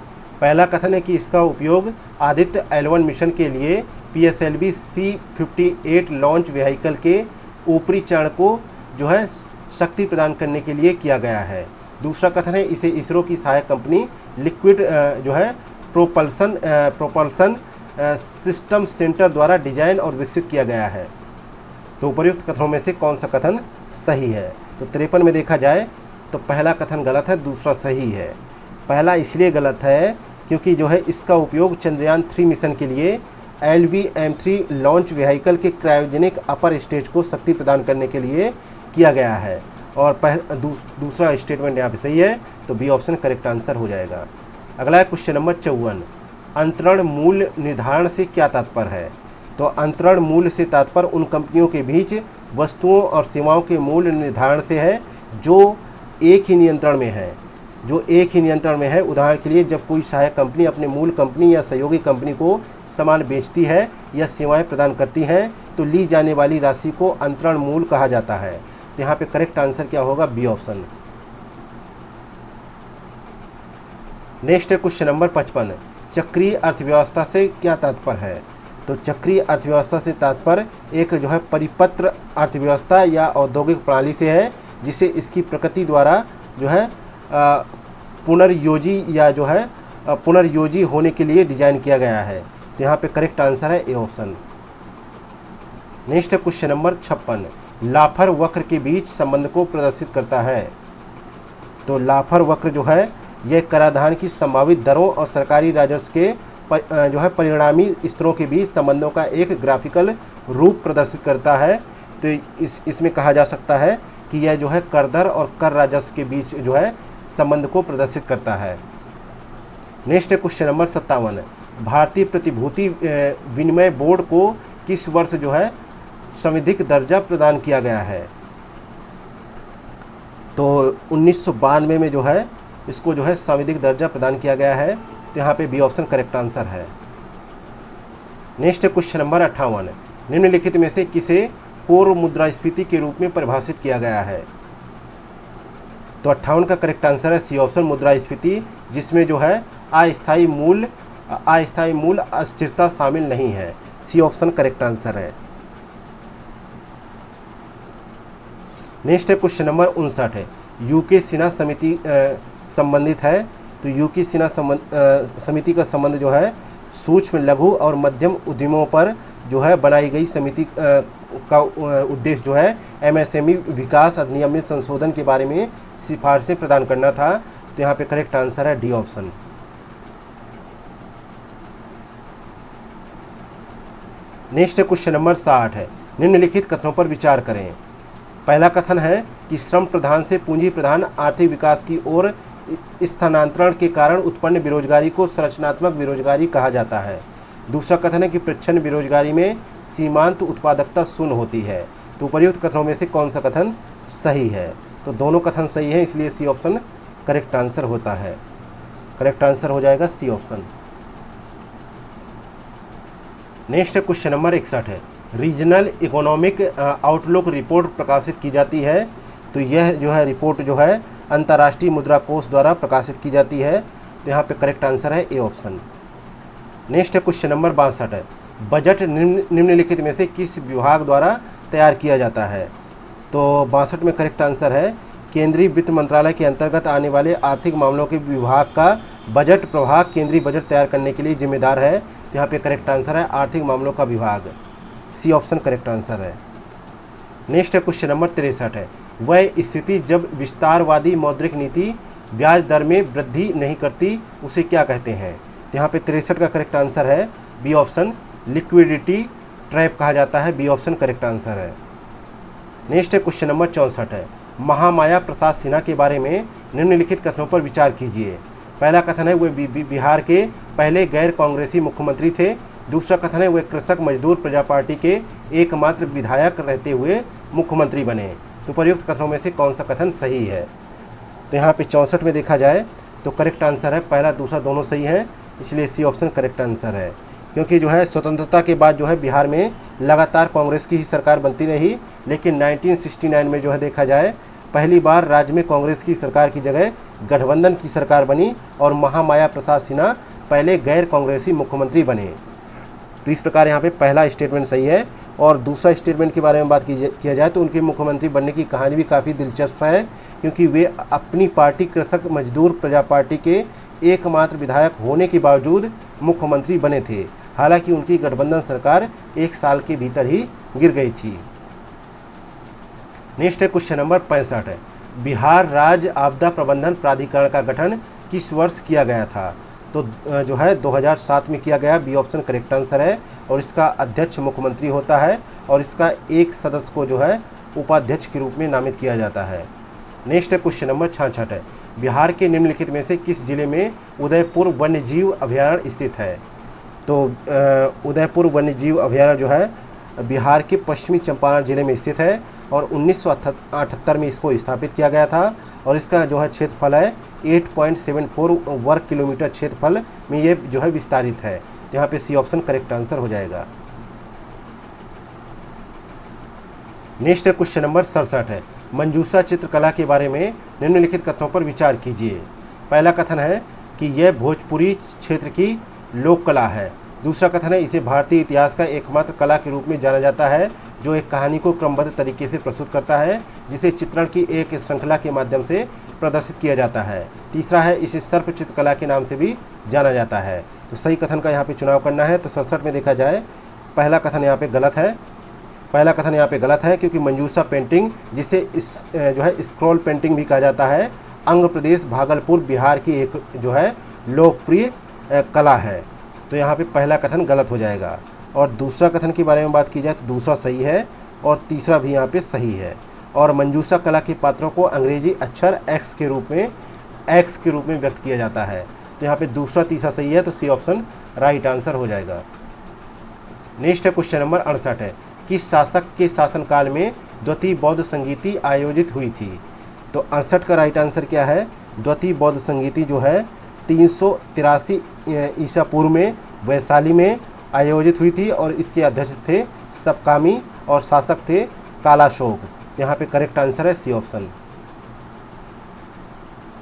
पहला कथन है कि इसका उपयोग आदित्य L1 मिशन के लिए PSLV C-58 लॉन्च व्हीकल के ऊपरी चरण को जो है शक्ति प्रदान करने के लिए किया गया है। दूसरा कथन है इसे इसरो की सहायक कंपनी लिक्विड जो है प्रोपल्सन सिस्टम सेंटर द्वारा डिजाइन और विकसित किया गया है। तो उपर्युक्त कथनों में से कौन सा कथन सही है? तो 53 में देखा जाए तो पहला कथन गलत है, दूसरा सही है। पहला इसलिए गलत है क्योंकि जो है इसका उपयोग चंद्रयान 3 मिशन के लिए LVM-3 लॉन्च व्हीकल के क्रायोजेनिक अपर स्टेज को शक्ति प्रदान करने के लिए किया गया है। और दूसरा स्टेटमेंट यहाँ पे सही है, तो बी ऑप्शन करेक्ट आंसर हो जाएगा। अगला है क्वेश्चन नंबर 54, अंतरण मूल्य निर्धारण से क्या तात्पर्य है? तो अंतरण मूल्य से तात्पर्य उन कंपनियों के बीच वस्तुओं और सेवाओं के मूल्य निर्धारण से है जो एक ही नियंत्रण में है। उदाहरण के लिए जब कोई सहायक कंपनी अपने मूल कंपनी या सहयोगी कंपनी को सामान बेचती है या सेवाएं प्रदान करती हैं तो ली जाने वाली राशि को अंतरण मूल्य कहा जाता है। तो यहाँ पे करेक्ट आंसर क्या होगा? B option. नेक्स्ट है क्वेश्चन नंबर 55, चक्रीय अर्थव्यवस्था से क्या तात्पर्य है? तो चक्रीय अर्थव्यवस्था से तात्पर्य एक जो है परिपत्र अर्थव्यवस्था या औद्योगिक प्रणाली से है जिसे इसकी प्रकृति द्वारा जो है पुनर्योजी होने के लिए डिजाइन किया गया है। तो यहाँ पे करेक्ट आंसर है ए ऑप्शन। नेक्स्ट है क्वेश्चन नंबर 56, लाफर वक्र के बीच संबंध को प्रदर्शित करता है। तो लाफर वक्र जो है यह कराधान की संभावित दरों और सरकारी राजस्व के जो है परिणामी स्तरों के बीच संबंधों का एक ग्राफिकल रूप प्रदर्शित करता है। तो इसमें कहा जा सकता है कि यह जो है कर दर और कर राजस्व के बीच जो है संबंध को प्रदर्शित करता है। नेक्स्ट है क्वेश्चन नंबर 57, भारतीय प्रतिभूति विनिमय बोर्ड को किस वर्ष जो है संविधिक दर्जा प्रदान किया गया है? तो 1992 में जो है इसको जो है संविधिक दर्जा प्रदान किया गया है। तो यहाँ पे बी ऑप्शन करेक्ट आंसर है। नेक्स्ट है क्वेश्चन नंबर 58, निम्नलिखित में से किसे पूर्व मुद्रास्फीति के रूप में परिभाषित किया गया है? तो 58 का करेक्ट आंसर है सी ऑप्शन, मुद्रास्फीति, जिसमें जो है अस्थायी मूल्य अस्थिरता शामिल नहीं है। सी ऑप्शन करेक्ट आंसर है। नेक्स्ट है क्वेश्चन नंबर 59 है, यूके सिन्हा समिति संबंधित है। तो यूके सिन्हा समिति का संबंध जो है सूक्ष्म, लघु और मध्यम उद्यमों पर जो है बनाई गई समिति का उद्देश्य जो है एमएसएमई विकास अधिनियम में संशोधन के बारे में सिफारिशें प्रदान करना था। तो यहाँ पे करेक्ट आंसर है D option. Next question number 60 है, निम्नलिखित कथनों पर विचार करें। पहला कथन है कि श्रम प्रधान से पूंजी प्रधान आर्थिक विकास की ओर स्थानांतरण के कारण उत्पन्न बेरोजगारी को संरचनात्मक बेरोजगारी कहा जाता है। दूसरा कथन है कि प्रच्छन्न बेरोजगारी में सीमांत उत्पादकता शून्य होती है। तो उपर्युक्त कथनों में से कौन सा कथन सही है? तो दोनों कथन सही है, इसलिए सी ऑप्शन करेक्ट आंसर होता है। करेक्ट आंसर हो जाएगा C option. Next question number 61 है, रीजनल इकोनॉमिक आउटलुक रिपोर्ट प्रकाशित की जाती है। तो यह जो है रिपोर्ट जो है अंतर्राष्ट्रीय मुद्रा कोष द्वारा प्रकाशित की जाती है। तो यहाँ पे करेक्ट आंसर है A option. Next question number 62 है, बजट निम्नलिखित में से किस विभाग द्वारा तैयार किया जाता है? तो 62 में करेक्ट आंसर है केंद्रीय वित्त मंत्रालय के अंतर्गत आने वाले आर्थिक मामलों के विभाग का बजट प्रभाग केंद्रीय बजट तैयार करने के लिए जिम्मेदार है। तो यहाँ पे करेक्ट आंसर है आर्थिक मामलों का विभाग, सी ऑप्शन करेक्ट आंसर है। नेक्स्ट क्वेश्चन नंबर 63 है, वह स्थिति जब विस्तारवादी मौद्रिक नीति ब्याज दर में वृद्धि नहीं करती उसे क्या कहते हैं? तो यहाँ पे 63 का करेक्ट आंसर है बी ऑप्शन, लिक्विडिटी ट्रैप कहा जाता है, बी ऑप्शन करेक्ट आंसर है। नेक्स्ट क्वेश्चन नंबर 64 है, महामाया प्रसाद सिन्हा के बारे में निम्नलिखित कथनों पर विचार कीजिए। पहला कथन है वे बिहार के पहले गैर कांग्रेसी मुख्यमंत्री थे। दूसरा कथन है वे कृषक मजदूर प्रजा पार्टी के एकमात्र विधायक रहते हुए मुख्यमंत्री बने। तो प्रयुक्त कथनों में से कौन सा कथन सही है? तो यहाँ पे 64 में देखा जाए तो करेक्ट आंसर है पहला दूसरा दोनों सही है, इसलिए सी ऑप्शन करेक्ट आंसर है। क्योंकि जो है स्वतंत्रता के बाद जो है बिहार में लगातार कांग्रेस की ही सरकार बनती रही, लेकिन 1969 में जो है देखा जाए पहली बार राज्य में कांग्रेस की सरकार की जगह गठबंधन की सरकार बनी और महामाया प्रसाद सिन्हा पहले गैर कांग्रेसी मुख्यमंत्री बने। तो इस प्रकार यहाँ पे पहला स्टेटमेंट सही है। और दूसरा स्टेटमेंट के बारे में बात किया जाए तो उनके मुख्यमंत्री बनने की कहानी भी काफ़ी दिलचस्प है, क्योंकि वे अपनी पार्टी कृषक मजदूर प्रजा पार्टी के एकमात्र विधायक होने के बावजूद मुख्यमंत्री बने थे। हालांकि उनकी गठबंधन सरकार 1 साल के भीतर ही गिर गई थी। नेक्स्ट है क्वेश्चन नंबर 65 है, बिहार राज्य आपदा प्रबंधन प्राधिकरण का गठन किस वर्ष किया गया था? तो जो है 2007 में किया गया, बी ऑप्शन करेक्ट आंसर है। और इसका अध्यक्ष मुख्यमंत्री होता है और इसका एक सदस्य को जो है उपाध्यक्ष के रूप में नामित किया जाता है। नेक्स्ट क्वेश्चन नंबर 66 है, बिहार के निम्नलिखित में से किस जिले में उदयपुर वन्यजीव अभयारण्य स्थित है? तो उदयपुर वन्यजीव अभयारण्य जो है बिहार के पश्चिमी चंपारण जिले में स्थित है और 1978 में इसको स्थापित किया गया था। और इसका जो है क्षेत्रफल है 8.74 वर्ग किलोमीटर क्षेत्रफल में ये जो है विस्तारित है। यहाँ पे सी ऑप्शन करेक्ट आंसर हो जाएगा। नेक्स्ट क्वेश्चन नंबर 67 है, मंजूषा चित्रकला के बारे में निम्नलिखित कथनों पर विचार कीजिए। पहला कथन है कि यह भोजपुरी क्षेत्र की लोक कला है। दूसरा कथन है इसे भारतीय इतिहास का एकमात्र कला के रूप में जाना जाता है जो एक कहानी को क्रमबद्ध तरीके से प्रस्तुत करता है, जिसे चित्रण की एक श्रृंखला के माध्यम से प्रदर्शित किया जाता है। तीसरा है इसे सर्प चित्रकला के नाम से भी जाना जाता है। तो सही कथन का यहाँ पे चुनाव करना है। तो 67 में देखा जाए पहला कथन यहाँ पे गलत है। पहला कथन यहाँ पे गलत है क्योंकि मंजूषा पेंटिंग, जिसे जो है स्क्रॉल पेंटिंग भी कहा जाता है, अंग प्रदेश भागलपुर बिहार की एक जो है लोकप्रिय कला है। तो यहाँ पे पहला कथन गलत हो जाएगा। और दूसरा कथन के बारे में बात की जाए तो दूसरा सही है और तीसरा भी यहाँ पे सही है। और मंजूषा कला के पात्रों को अंग्रेजी अक्षर एक्स के रूप में व्यक्त किया जाता है। तो यहाँ पे दूसरा तीसरा सही है, तो सी ऑप्शन राइट आंसर हो जाएगा। नेक्स्ट क्वेश्चन नंबर 68 है, किस शासक के शासनकाल में द्वितीय बौद्ध संगीति आयोजित हुई थी? तो 68 का राइट आंसर क्या है? द्वितीय बौद्ध संगीति जो है 383 ईसा पूर्व में वैशाली में आयोजित हुई थी और इसके अध्यक्ष थे सपकामी और शासक थे कालाशोक। यहाँ पे करेक्ट आंसर है C option.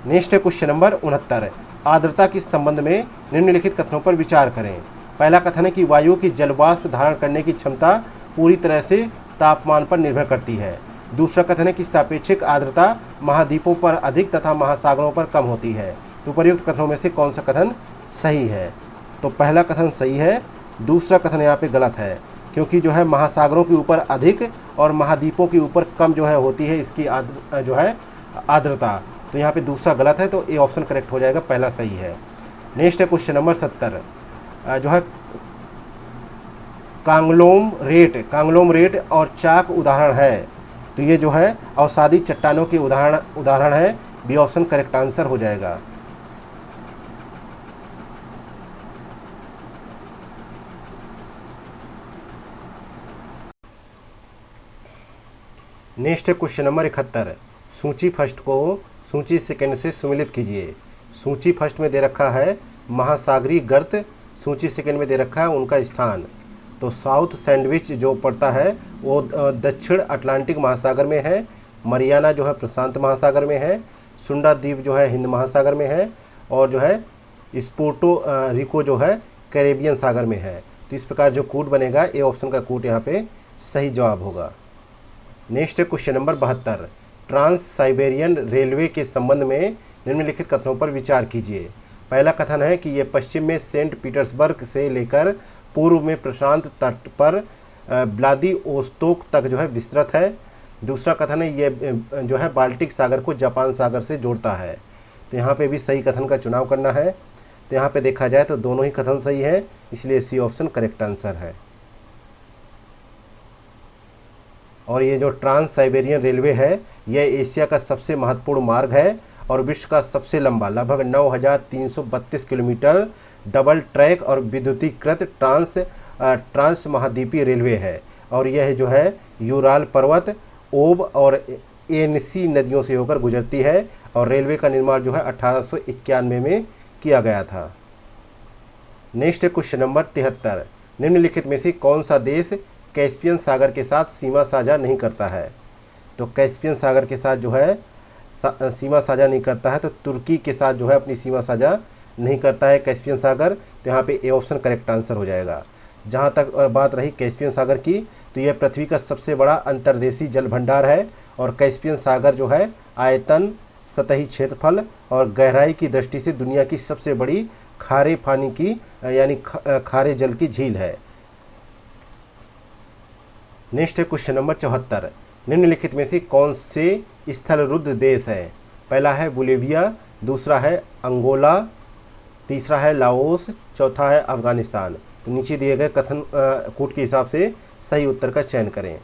Next question number 69 है, आर्द्रता के संबंध में निम्नलिखित कथनों पर विचार करें। पहला कथन है कि वायु की जलवाष्प धारण करने की क्षमता पूरी तरह से तापमान पर निर्भर करती है। दूसरा कथन है कि सापेक्षिक आर्द्रता महाद्वीपों पर अधिक तथा महासागरों पर कम होती है। तो उपयुक्त कथनों में से कौन सा कथन सही है? तो पहला कथन सही है, दूसरा कथन यहाँ पे गलत है, क्योंकि जो है महासागरों के ऊपर अधिक और महाद्वीपों के ऊपर कम जो है होती है इसकी जो है आर्द्रता। तो यहाँ पे दूसरा गलत है, तो ए ऑप्शन करेक्ट हो जाएगा, पहला सही है। नेक्स्ट है क्वेश्चन नंबर 70 जो है कांगलोमरेट और चाक उदाहरण है। तो ये जो है अवसादी चट्टानों के उदाहरण है, बी ऑप्शन करेक्ट आंसर हो जाएगा। नेक्स्ट है क्वेश्चन नंबर 71, सूची फर्स्ट को सूची सेकंड से सुमिलित कीजिए। सूची फर्स्ट में दे रखा है महासागरीय गर्त, सूची सेकंड में दे रखा है उनका स्थान। तो साउथ सैंडविच जो पड़ता है वो दक्षिण अटलांटिक महासागर में है, मरियाना जो है प्रशांत महासागर में है, सुंडा द्वीप जो है हिंद महासागर में है, और जो है स्पोर्टो रिको जो है कैरेबियन सागर में है। तो इस प्रकार जो कोड बनेगा, ए ऑप्शन का कोड यहाँ पे सही जवाब होगा। नेक्स्ट है question number 72, Trans Siberian railway के संबंध में निम्नलिखित कथनों पर विचार कीजिए। पहला कथन है कि ये पश्चिम में सेंट पीटर्सबर्ग से लेकर पूर्व में प्रशांत तट पर व्लादिवोस्तोक तक जो है विस्तृत है। दूसरा कथन है ये जो है बाल्टिक सागर को जापान सागर से जोड़ता है। तो यहाँ पे भी सही कथन का चुनाव करना है। तो यहाँ पे देखा जाए तो दोनों ही कथन सही है, इसलिए सी ऑप्शन करेक्ट आंसर है। और ये जो ट्रांस साइबेरियन रेलवे है, यह एशिया का सबसे महत्वपूर्ण मार्ग है और विश्व का सबसे लंबा लगभग 9,332 किलोमीटर डबल ट्रैक और विद्युतीकृत ट्रांस महाद्वीपीय रेलवे है। और यह जो है यूराल पर्वत, ओब और एनसी नदियों से होकर गुजरती है। और रेलवे का निर्माण जो है 1891 में किया गया था। नेक्स्ट है क्वेश्चन नंबर 73, निम्नलिखित में से कौन सा देश कैस्पियन सागर के साथ सीमा साझा नहीं करता है। तो कैस्पियन सागर के साथ जो है सीमा साझा नहीं करता है, तो तुर्की के साथ जो है अपनी सीमा साझा नहीं करता है कैस्पियन सागर। तो यहाँ पे ए ऑप्शन करेक्ट आंसर हो जाएगा। जहाँ तक बात रही कैस्पियन सागर की, तो यह पृथ्वी का सबसे बड़ा अंतर्देशीय जल भंडार है। और कैस्पियन सागर जो है आयतन, सतही क्षेत्रफल और गहराई की दृष्टि से दुनिया की सबसे बड़ी खारे पानी की यानी खारे जल की झील है। नेक्स्ट है क्वेश्चन नंबर 74, निम्नलिखित में से कौन से स्थलरुद्ध देश है। पहला है बोलिविया, दूसरा है अंगोला, तीसरा है लाओस, चौथा है अफगानिस्तान। तो नीचे दिए गए कथन कोड के हिसाब से सही उत्तर का चयन करें।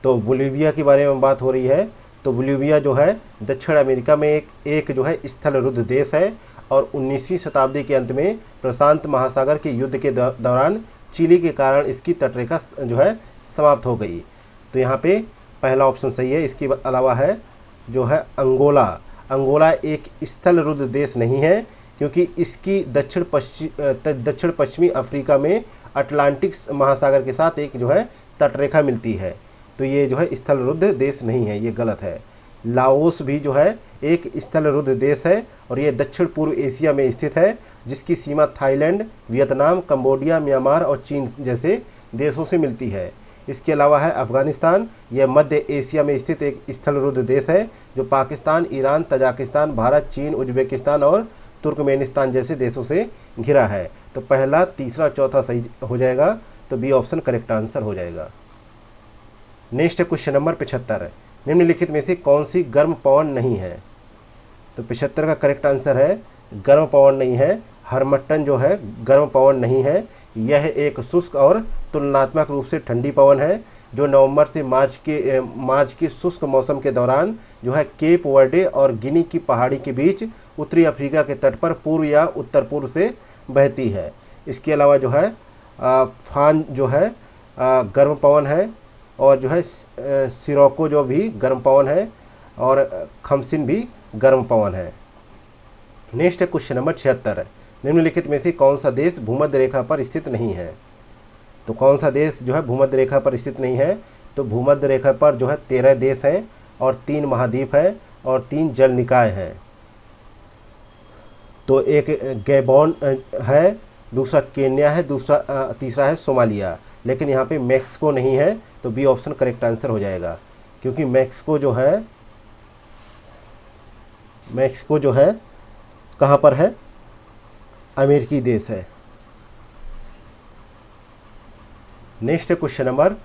तो बोलिविया के बारे में बात हो रही है। तो बोलिविया जो है दक्षिण अमेरिका में एक जो है स्थलरुद्ध देश है और 19वीं शताब्दी के अंत में प्रशांत महासागर के युद्ध के दौरान चिली के कारण इसकी तटरेखा जो है समाप्त हो गई। तो यहाँ पे पहला ऑप्शन सही है। इसके अलावा है जो है अंगोला। अंगोला एक स्थलरुद्ध देश नहीं है, क्योंकि इसकी दक्षिण पश्चिमी अफ्रीका में अटलांटिक महासागर के साथ एक जो है तटरेखा मिलती है। तो ये जो है स्थलरुद्ध देश नहीं है, ये गलत है। लाओस भी जो है एक स्थलरुद्ध देश है और ये दक्षिण पूर्व एशिया में स्थित है, जिसकी सीमा थाईलैंड, वियतनाम, कंबोडिया, म्यांमार और चीन जैसे देशों से मिलती है। इसके अलावा है अफगानिस्तान। यह मध्य एशिया में स्थित एक स्थलरुद्ध देश है जो पाकिस्तान, ईरान, तजाकिस्तान, भारत, चीन, उज्बेकिस्तान और तुर्कमेनिस्तान जैसे देशों से घिरा है। तो पहला, तीसरा, चौथा सही हो जाएगा। तो बी ऑप्शन करेक्ट आंसर हो जाएगा। नेक्स्ट है क्वेश्चन नंबर 75, निम्नलिखित में से कौन सी गर्म पवन नहीं है। तो 75 का करेक्ट आंसर है गर्म पवन नहीं है। हरमट्टन जो है गर्म पवन नहीं है। यह एक शुष्क और तुलनात्मक रूप से ठंडी पवन है जो नवंबर से मार्च के शुष्क मौसम के दौरान जो है केप वर्डे और गिनी की पहाड़ी के बीच उत्तरी अफ्रीका के तट पर पूर्व या उत्तर पूर्व से बहती है। इसके अलावा जो है फान जो है गर्म पवन है और जो है सिरोको जो भी गर्म पवन है और खमसिन भी गर्म पवन है। नेक्स्ट है क्वेश्चन नंबर 76, निम्नलिखित में से कौन सा देश भूमध्य रेखा पर स्थित नहीं है। तो कौन सा देश जो है भूमध्य रेखा पर स्थित नहीं है। तो भूमध्य रेखा पर जो है 13 देश हैं और 3 महाद्वीप हैं और 3 जल निकाय हैं। तो एक गैबोन है, दूसरा केन्या है, तीसरा है सोमालिया। लेकिन यहाँ पे मैक्सिको नहीं है। तो बी ऑप्शन करेक्ट आंसर हो जाएगा, क्योंकि मैक्सिको जो है कहाँ पर है, अमेरिकी देश है। नेक्स्ट क्वेश्चन नंबर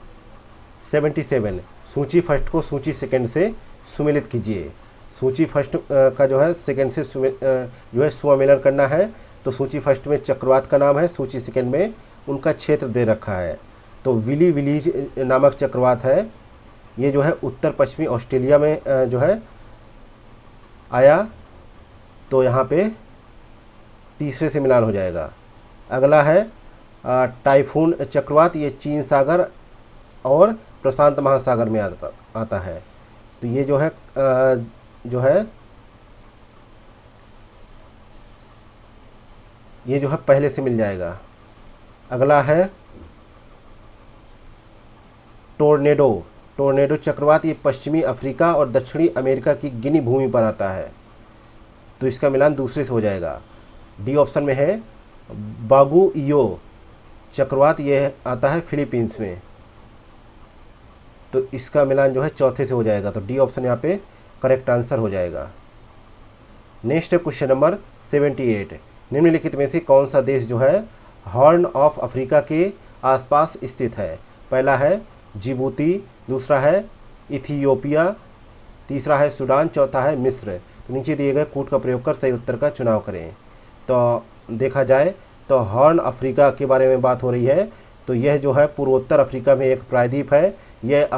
77, सूची फर्स्ट को सूची सेकंड से सुमेलित कीजिए। सूची फर्स्ट का जो है सेकंड से जो है सुमेलन करना है। तो सूची फर्स्ट में चक्रवात का नाम है, सूची सेकंड में उनका क्षेत्र दे रखा है। तो विली विलीज नामक चक्रवात है, ये जो है उत्तर पश्चिमी ऑस्ट्रेलिया में जो है आया। तो यहाँ पे तीसरे से मिलान हो जाएगा। अगला है टाइफून चक्रवात, ये चीन सागर और प्रशांत महासागर में आता है। तो ये जो है ये जो है पहले से मिल जाएगा। अगला है टोर्नेडो चक्रवात, ये पश्चिमी अफ्रीका और दक्षिणी अमेरिका की गिनी भूमि पर आता है। तो इसका मिलान दूसरे से हो जाएगा। डी ऑप्शन में है बागुइयो चक्रवात, ये आता है फिलीपींस में। तो इसका मिलान जो है चौथे से हो जाएगा। तो डी ऑप्शन यहाँ पे करेक्ट आंसर हो जाएगा। नेक्स्ट क्वेश्चन नंबर 78, निम्नलिखित में से कौन सा देश जो है हॉर्न ऑफ अफ्रीका के आसपास स्थित है? पहला है जिबूती, दूसरा है इथियोपिया, तीसरा है सूडान, चौथा है मिस्र। तो नीचे दिए गए कूट का प्रयोग कर सही उत्तर का चुनाव करें। तो देखा जाए तो हॉर्न अफ्रीका के बारे में बात हो रही है। तो यह जो है पूर्वोत्तर अफ्रीका में एक प्रायद्वीप है। यह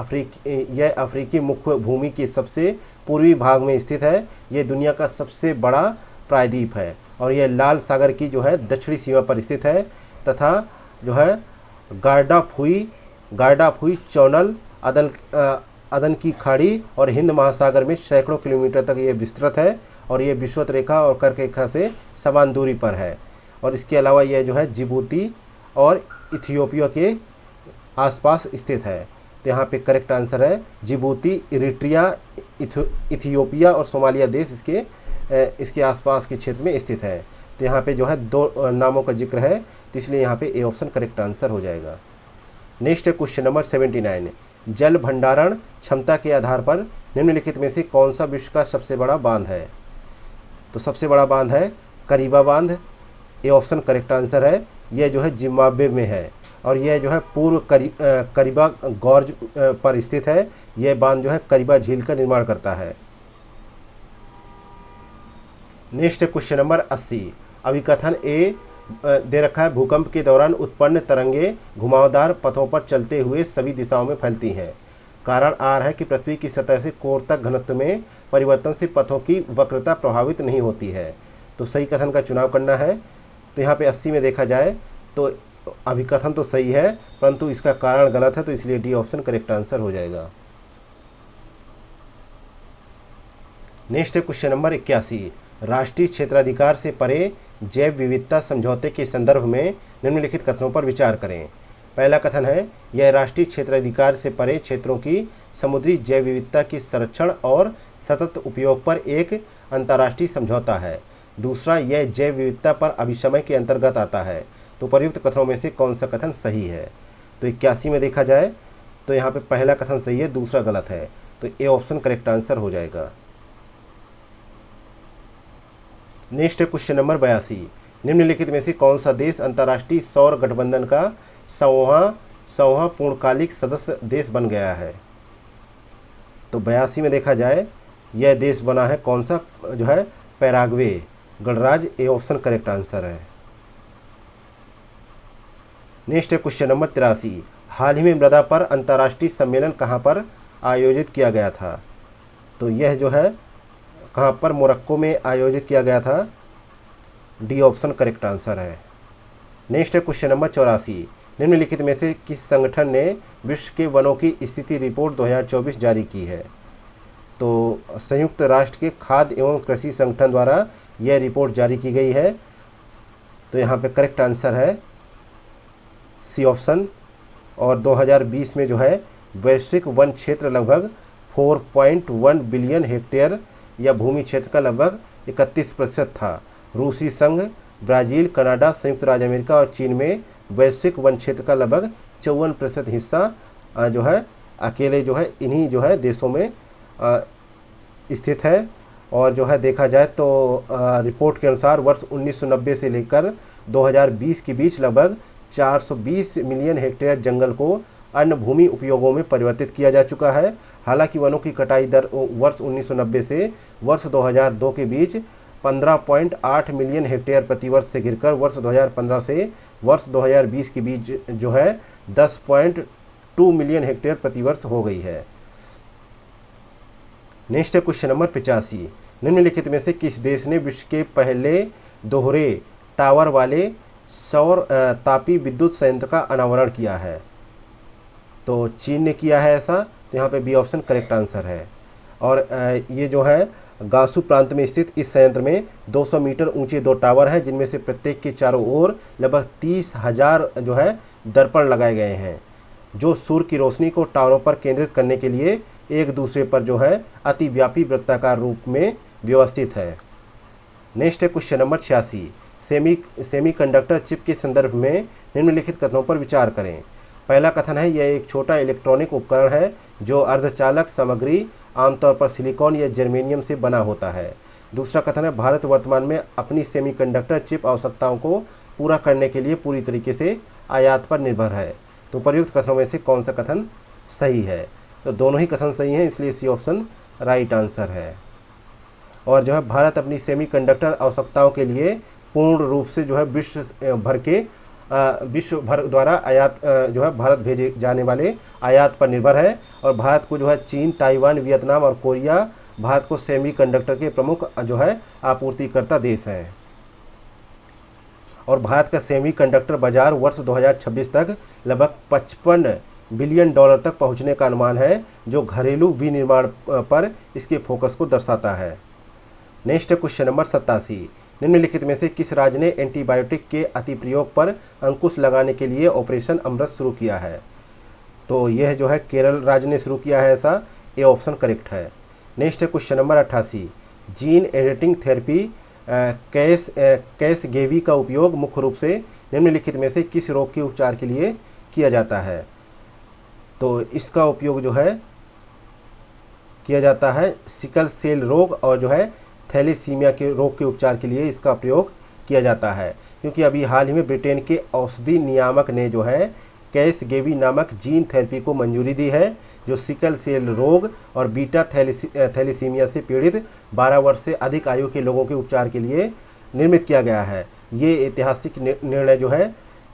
अफ्रीकी मुख्य भूमि के सबसे पूर्वी भाग में स्थित है। यह दुनिया का सबसे बड़ा प्रायद्वीप है और यह लाल सागर की जो है दक्षिणी सीमा पर स्थित है तथा जो है गार्डाफुई चौनल, अदन की खाड़ी और हिंद महासागर में सैकड़ों किलोमीटर तक ये विस्तृत है और ये विषुवत रेखा और कर्क रेखा से समान दूरी पर है। और इसके अलावा यह जो है जिबूती और इथियोपिया के आसपास स्थित है। तो यहाँ पे करेक्ट आंसर है जिबूती, इरिट्रिया, इथियोपिया और सोमालिया देश इसके आसपास के क्षेत्र में स्थित है। तो यहाँ पे जो है दो नामों का जिक्र है, तो इसलिए यहाँ पे ए ऑप्शन करेक्ट आंसर हो जाएगा। नेक्स्ट क्वेश्चन नंबर 79, जल भंडारण क्षमता के आधार पर निम्नलिखित में से कौन सा विश्व का सबसे बड़ा बांध है? तो सबसे बड़ा बांध है करीबा बांध, ए ऑप्शन करेक्ट आंसर है। यह जो है जिम्बाब्वे में है और यह जो है पूर्व करीबा गॉर्ज पर स्थित है। यह बांध जो है करीबा झील का निर्माण करता है। नेक्स्ट क्वेश्चन नंबर 80, अभिकथन ए दे रखा है, भूकंप के दौरान उत्पन्न तरंगे घुमावदार पथों पर चलते हुए सभी दिशाओं में फैलती हैं। कारण आर है कि पृथ्वी की सतह से कोर तक घनत्व में परिवर्तन से पथों की वक्रता प्रभावित नहीं होती है। तो सही कथन का चुनाव करना है। तो यहाँ पे 80 में देखा जाए तो अभिकथन तो सही है परंतु इसका कारण गलत है, तो इसलिए डी ऑप्शन करेक्ट आंसर हो जाएगा। नेक्स्ट क्वेश्चन नंबर 81, राष्ट्रीय क्षेत्राधिकार से परे जैव विविधता समझौते के संदर्भ में निम्नलिखित कथनों पर विचार करें। पहला कथन है, यह राष्ट्रीय क्षेत्राधिकार से परे क्षेत्रों की समुद्री जैव विविधता के संरक्षण और सतत उपयोग पर एक अंतर्राष्ट्रीय समझौता है। दूसरा, यह जैव विविधता पर अभिसमय के अंतर्गत आता है। तो उपयुक्त कथनों में से कौन सा कथन सही है? तो 81 में देखा जाए तो यहाँ पे पहला कथन सही है, दूसरा गलत है। तो ए ऑप्शन करेक्ट आंसर हो जाएगा। नेक्स्ट क्वेश्चन नंबर 82, निम्नलिखित में से कौन सा देश अंतर्राष्ट्रीय सौर गठबंधन का सौवा पूर्णकालिक सदस्य देश बन गया है? तो 82 में देखा जाए यह देश बना है कौन सा, जो है पैराग्वे गणराज्य, ए ऑप्शन करेक्ट आंसर है। नेक्स्ट क्वेश्चन नंबर 83, हाल ही में मृदा पर अंतर्राष्ट्रीय सम्मेलन कहाँ पर आयोजित किया गया था? तो यह जो है कहाँ पर, मोरक्को में आयोजित किया गया था। डी ऑप्शन करेक्ट आंसर है। नेक्स्ट क्वेश्चन नंबर 84, निम्नलिखित में से किस संगठन ने विश्व के वनों की स्थिति रिपोर्ट 2024 जारी की है? तो संयुक्त राष्ट्र के खाद्य एवं कृषि संगठन द्वारा यह रिपोर्ट जारी की गई है। तो यहाँ पे करेक्ट आंसर है सी ऑप्शन। और 2020 में जो है वैश्विक वन क्षेत्र लगभग 4.1 बिलियन हेक्टेयर या भूमि क्षेत्र का लगभग 31% था। रूसी संघ, ब्राज़ील, कनाडा, संयुक्त राज्य अमेरिका और चीन में वैश्विक वन क्षेत्र का लगभग 54% हिस्सा जो है अकेले जो है इन्हीं जो है देशों में स्थित है। और जो है देखा जाए तो रिपोर्ट के अनुसार वर्ष 1990 से लेकर 2020 के बीच लगभग 420 मिलियन हेक्टेयर जंगल को अन्य भूमि उपयोगों में परिवर्तित किया जा चुका है। हालांकि वनों की कटाई दर वर्ष 1990 से वर्ष 2002 के बीच 15.8 मिलियन हेक्टेयर प्रतिवर्ष से गिरकर वर्ष 2015 से वर्ष 2020 के बीच जो है 10.2 मिलियन हेक्टेयर प्रतिवर्ष हो गई है। नेक्स्ट है क्वेश्चन नंबर 85। निम्नलिखित में से किस देश ने विश्व के पहले दोहरे टावर वाले सौर तापी विद्युत संयंत्र का अनावरण किया है? तो चीन ने किया है ऐसा, तो यहाँ पे बी ऑप्शन करेक्ट आंसर है। और ये जो है गासू प्रांत में स्थित इस संयंत्र में 200 मीटर ऊंचे 2 टावर हैं, जिनमें से प्रत्येक के चारों ओर लगभग 30,000 जो है दर्पण लगाए गए हैं, जो सूर्य की रोशनी को टावरों पर केंद्रित करने के लिए एक दूसरे पर जो है अतिव्यापी वृत्ताकार रूप में व्यवस्थित है। नेक्स्ट है क्वेश्चन नंबर 86। सेमीकंडक्टर चिप के संदर्भ में निम्नलिखित कथनों पर विचार करें। पहला कथन है, यह एक छोटा इलेक्ट्रॉनिक उपकरण है जो अर्धचालक सामग्री आमतौर पर सिलिकॉन या जर्मेनियम से बना होता है। दूसरा कथन है, भारत वर्तमान में अपनी सेमीकंडक्टर चिप आवश्यकताओं को पूरा करने के लिए पूरी तरीके से आयात पर निर्भर है। तो उपर्युक्त कथनों में से कौन सा कथन सही है? तो दोनों ही कथन सही हैं, इसलिए सी ऑप्शन राइट आंसर है। और जो है भारत अपनी सेमीकंडक्टर आवश्यकताओं के लिए पूर्ण रूप से जो है विश्व भर द्वारा आयात जो है भारत भेजे जाने वाले आयात पर निर्भर है। और भारत को जो है चीन, ताइवान, वियतनाम और कोरिया भारत को सेमीकंडक्टर के प्रमुख जो है आपूर्तिकर्ता देश हैं। और भारत का सेमीकंडक्टर बाजार वर्ष 2026 तक लगभग $55 बिलियन तक पहुंचने का अनुमान है, जो घरेलू विनिर्माण पर इसके फोकस को दर्शाता है। Next question number 87। निम्नलिखित में से किस राज्य ने एंटीबायोटिक के अतिप्रयोग पर अंकुश लगाने के लिए ऑपरेशन अमृत शुरू किया है? तो यह जो है केरल राज्य ने शुरू किया है ऐसा, ए ऑप्शन करेक्ट है। नेक्स्ट है question number 88। Gene editing therapy Casgevy का उपयोग मुख्य रूप से निम्नलिखित में से किस रोग के उपचार के लिए किया जाता है? तो इसका उपयोग जो है किया जाता है सिकल सेल रोग और जो है थैलेसीमिया के रोग के उपचार के लिए इसका प्रयोग किया जाता है। क्योंकि अभी हाल ही में ब्रिटेन के औषधि नियामक ने जो है कैसगेवी नामक जीन थेरेपी को मंजूरी दी है, जो सिकल सेल रोग और बीटा थैलेसीमिया से पीड़ित 12 वर्ष से अधिक आयु के लोगों के उपचार के लिए निर्मित किया गया है। ये ऐतिहासिक निर्णय जो है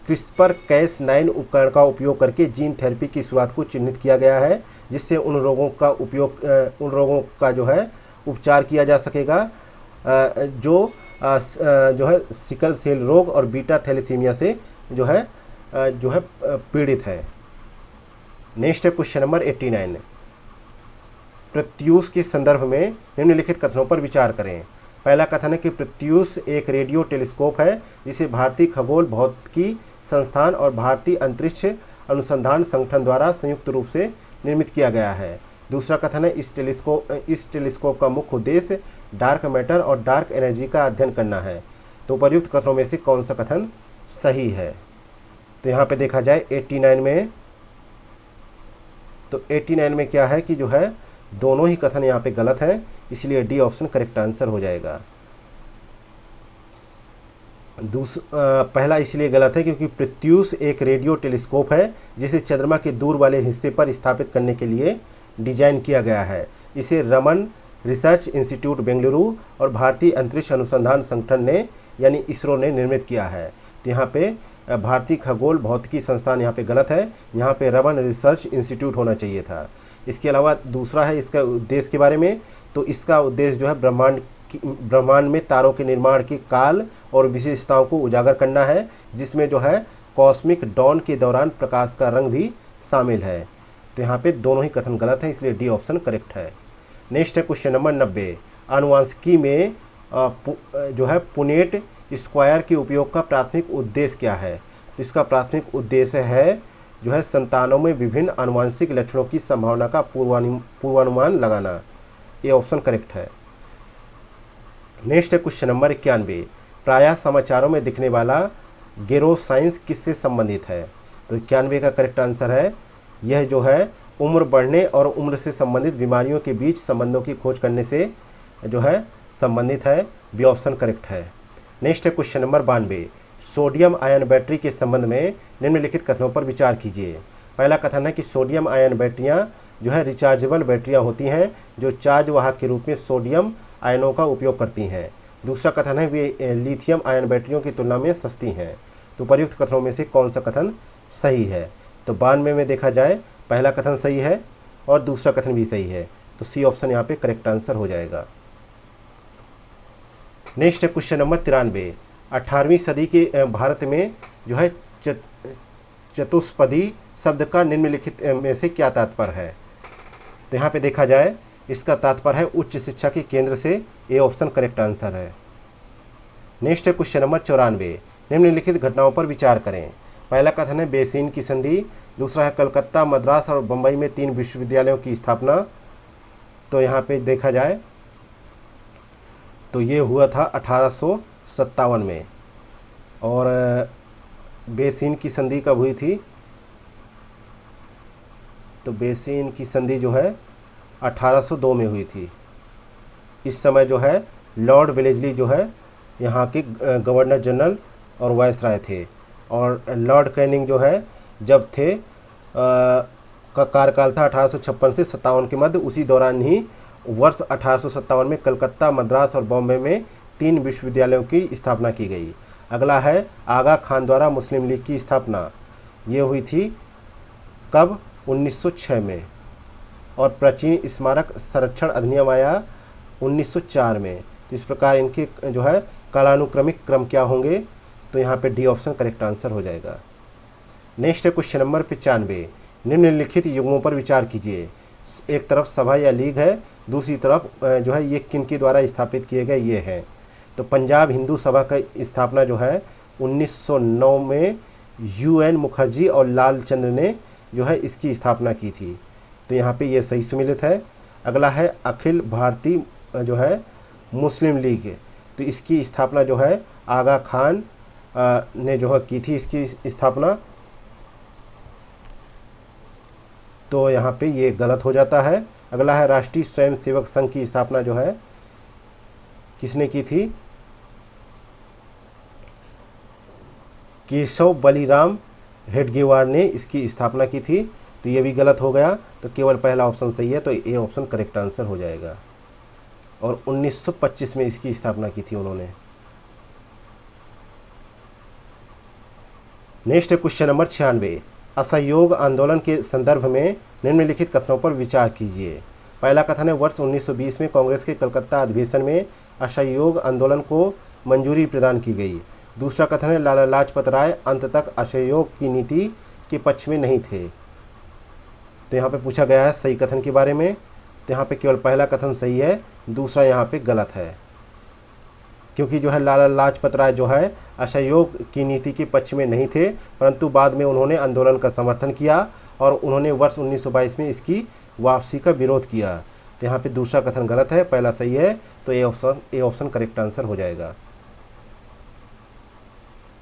क्रिस्पर कैस9 उपकरण का उपयोग करके जीन थेरेपी की शुरुआत को चिन्हित किया गया है, जिससे उन रोगों का जो है उपचार किया जा सकेगा जो है सिकल सेल रोग और बीटा थैलेसीमिया से जो है पीड़ित है। नेक्स्ट है क्वेश्चन नंबर 89। प्रत्यूष के संदर्भ में निम्नलिखित कथनों पर विचार करें। पहला कथन है कि प्रत्यूष एक रेडियो टेलीस्कोप है, जिसे भारतीय खगोल भौतिकी संस्थान और भारतीय अंतरिक्ष अनुसंधान संगठन द्वारा संयुक्त रूप से निर्मित किया गया है। दूसरा कथन है, इस टेलीस्कोप का मुख्य उद्देश्य डार्क मैटर और डार्क एनर्जी का अध्ययन करना है। तो उपर्युक्त कथनों में से कौन सा कथन सही है? तो यहाँ पे देखा जाए 89 में, तो 89 में क्या है कि जो है दोनों ही कथन यहाँ पे गलत हैं, इसलिए डी ऑप्शन करेक्ट आंसर हो जाएगा। पहला इसलिए गलत है क्योंकि प्रत्यूष एक रेडियो टेलीस्कोप है, जिसे चंद्रमा के दूर वाले हिस्से पर स्थापित करने के लिए डिजाइन किया गया है। इसे रमन रिसर्च इंस्टीट्यूट बेंगलुरु और भारतीय अंतरिक्ष अनुसंधान संगठन ने यानी इसरो ने निर्मित किया है। तो यहाँ पे भारतीय खगोल भौतिकी संस्थान यहाँ पे गलत है, यहाँ पे रमन रिसर्च इंस्टीट्यूट होना चाहिए था। इसके अलावा दूसरा है इसका उद्देश्य के बारे में, तो इसका उद्देश्य जो है ब्रह्मांड में तारों के निर्माण के काल और विशेषताओं को उजागर करना है, जिसमें जो है कॉस्मिक डॉन के दौरान प्रकाश का रंग भी शामिल है। तो यहाँ पे दोनों ही कथन गलत हैं, इसलिए डी ऑप्शन करेक्ट है। नेक्स्ट है क्वेश्चन नंबर 90। आनुवंशिकी में जो है पुनेट स्क्वायर के उपयोग का प्राथमिक उद्देश्य क्या है? इसका प्राथमिक उद्देश्य है जो है संतानों में विभिन्न आनुवंशिक लक्षणों की संभावना का पूर्वानुमान लगाना। ये ऑप्शन करेक्ट है। नेक्स्ट है क्वेश्चन नंबर 91। प्रायः समाचारों में दिखने वाला गेरोसाइंस किससे संबंधित है? तो 91 का करेक्ट आंसर है, यह जो है उम्र बढ़ने और उम्र से संबंधित बीमारियों के बीच संबंधों की खोज करने से जो है संबंधित है। बी ऑप्शन करेक्ट है। नेक्स्ट है question number 92। Sodium ion battery के संबंध में निम्नलिखित कथनों पर विचार कीजिए। पहला कथन है कि सोडियम आयन बैटरियां जो है रिचार्जेबल बैटरियां होती हैं जो चार्ज वाहक के रूप में सोडियम आयनों का उपयोग करती हैं। दूसरा कथन है वे लिथियम आयन बैटरियों की तुलना में सस्ती हैं। तो उपर्युक्त कथनों में से कौन सा कथन सही है? तो 92 में देखा जाए पहला कथन सही है और दूसरा कथन भी सही है, तो सी ऑप्शन यहाँ पे करेक्ट आंसर हो जाएगा। नेक्स्ट है क्वेश्चन नंबर 93। 18वीं सदी के भारत में जो है चतुष्पदी शब्द का निम्नलिखित में से क्या तात्पर्य है? तो यहाँ पे देखा जाए इसका तात्पर्य है उच्च शिक्षा के केंद्र से, ए ऑप्शन करेक्ट आंसर है। नेक्स्ट है क्वेश्चन नंबर 94। निम्नलिखित घटनाओं पर विचार करें। पहला कथन है बेसिन की संधि, दूसरा है कलकत्ता, मद्रास और बम्बई में 3 विश्वविद्यालयों की स्थापना। तो यहाँ पे देखा जाए तो ये हुआ था 1857 में, और बेसिन की संधि कब हुई थी? तो बेसिन की संधि जो है 1802 में हुई थी। इस समय जो है लॉर्ड वेलेस्ली जो है यहाँ के गवर्नर जनरल और वायसराय थे, और लॉर्ड कैनिंग जो है जब थे का कार्यकाल था 1856 से 57 के मध्य। उसी दौरान ही वर्ष 1857 में कलकत्ता, मद्रास और बॉम्बे में 3 विश्वविद्यालयों की स्थापना की गई। अगला है आगा खान द्वारा मुस्लिम लीग की स्थापना, ये हुई थी कब? 1906 में। और प्राचीन स्मारक संरक्षण अधिनियम आया 1904 में। तो इस प्रकार इनके जो है कालानुक्रमिक क्रम क्या होंगे? तो यहाँ पे डी ऑप्शन करेक्ट आंसर हो जाएगा। नेक्स्ट है क्वेश्चन नंबर 95। निम्नलिखित युग्मों पर विचार कीजिए। एक तरफ सभा या लीग है, दूसरी तरफ जो है ये किनके द्वारा स्थापित किए गए ये है। तो पंजाब हिंदू सभा का स्थापना जो है 1909 में UN मुखर्जी और लाल चंद्र ने जो है इसकी स्थापना की थी। तो यहाँ पे ये सही सुमिलित है। अगला है अखिल भारतीय जो है मुस्लिम लीग, तो इसकी स्थापना जो है आगा खान ने जो है की थी इसकी स्थापना। तो यहाँ पे ये गलत हो जाता है। अगला है राष्ट्रीय स्वयंसेवक संघ की स्थापना जो है किसने की थी? केशव बलिराम हेडगेवार ने इसकी स्थापना की थी। तो ये भी गलत हो गया, तो केवल पहला ऑप्शन सही है, तो ए ऑप्शन करेक्ट आंसर हो जाएगा। और 1925 में इसकी स्थापना की थी उन्होंने। नेक्स्ट है क्वेश्चन नंबर 96। असहयोग आंदोलन के संदर्भ में निम्नलिखित कथनों पर विचार कीजिए। पहला कथन है वर्ष 1920 में कांग्रेस के कलकत्ता अधिवेशन में असहयोग आंदोलन को मंजूरी प्रदान की गई। दूसरा कथन है लाला लाजपत राय अंत तक असहयोग की नीति के पक्ष में नहीं थे। तो यहाँ पे पूछा गया है सही कथन के बारे में। तो यहाँ पे केवल पहला कथन सही है, दूसरा यहाँ पे गलत है, क्योंकि जो है लाला लाजपत राय जो है असहयोग की नीति के पक्ष में नहीं थे, परंतु बाद में उन्होंने आंदोलन का समर्थन किया और उन्होंने वर्ष 1922 में इसकी वापसी का विरोध किया। तो यहाँ पे दूसरा कथन गलत है, पहला सही है, तो ए ऑप्शन करेक्ट आंसर हो जाएगा।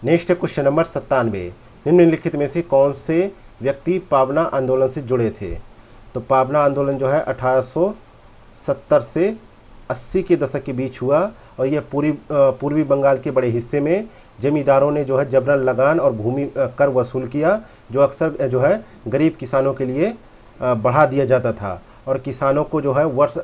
नेक्स्ट है क्वेश्चन नंबर 97। निम्नलिखित में से कौन से व्यक्ति पाबना आंदोलन से जुड़े थे? तो पाबना आंदोलन जो है 1870 से 80 के दशक के बीच हुआ, और यह पूर्वी बंगाल के बड़े हिस्से में जमींदारों ने जो है जबरन लगान और भूमि कर वसूल किया, जो अक्सर जो है गरीब किसानों के लिए बढ़ा दिया जाता था, और किसानों को जो है वर्ष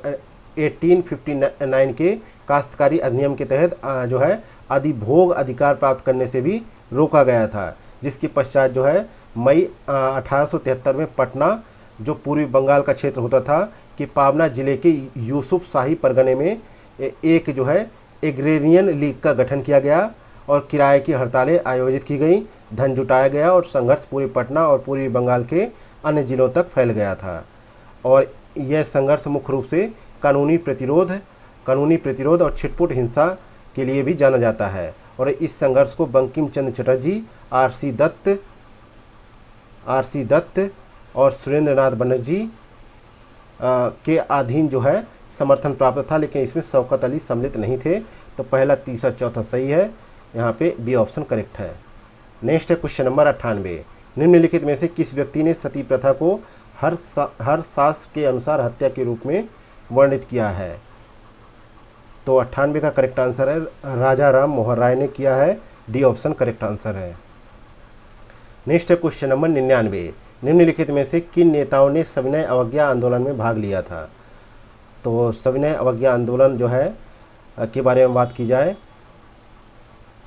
1859 के काश्तकारी अधिनियम के तहत जो है अधिभोग अधिकार प्राप्त करने से भी रोका गया था, जिसके पश्चात जो है मई 1873 में पटना जो पूर्वी बंगाल का क्षेत्र होता था कि पाबना जिले के यूसुफ शाही परगने में एक जो है एग्रेरियन लीग का गठन किया गया और किराए की हड़तालें आयोजित की गई, धन जुटाया गया और संघर्ष पूरी पटना और पूर्वी बंगाल के अन्य जिलों तक फैल गया था। और यह संघर्ष मुख्य रूप से कानूनी प्रतिरोध और छिटपुट हिंसा के लिए भी जाना जाता है। और इस संघर्ष को बंकिम चंद्र चटर्जी, आर.सी. दत्त और सुरेंद्र नाथ बनर्जी के अधीन जो है समर्थन प्राप्त था, लेकिन इसमें शौकत अली सम्मिलित नहीं थे। तो पहला, तीसरा, चौथा सही है, यहाँ पे बी ऑप्शन करेक्ट है। नेक्स्ट है क्वेश्चन नंबर 98। निम्नलिखित में से किस व्यक्ति ने सती प्रथा को हर शास्त्र के अनुसार हत्या के रूप में वर्णित किया है? तो 98 का करेक्ट आंसर है राजा राम मोहन राय ने किया है। डी ऑप्शन करेक्ट आंसर है। नेक्स्ट है क्वेश्चन नंबर 99, निम्नलिखित में से किन नेताओं ने सविनय अवज्ञा आंदोलन में भाग लिया था। तो सविनय अवज्ञा आंदोलन जो है के बारे में बात की जाए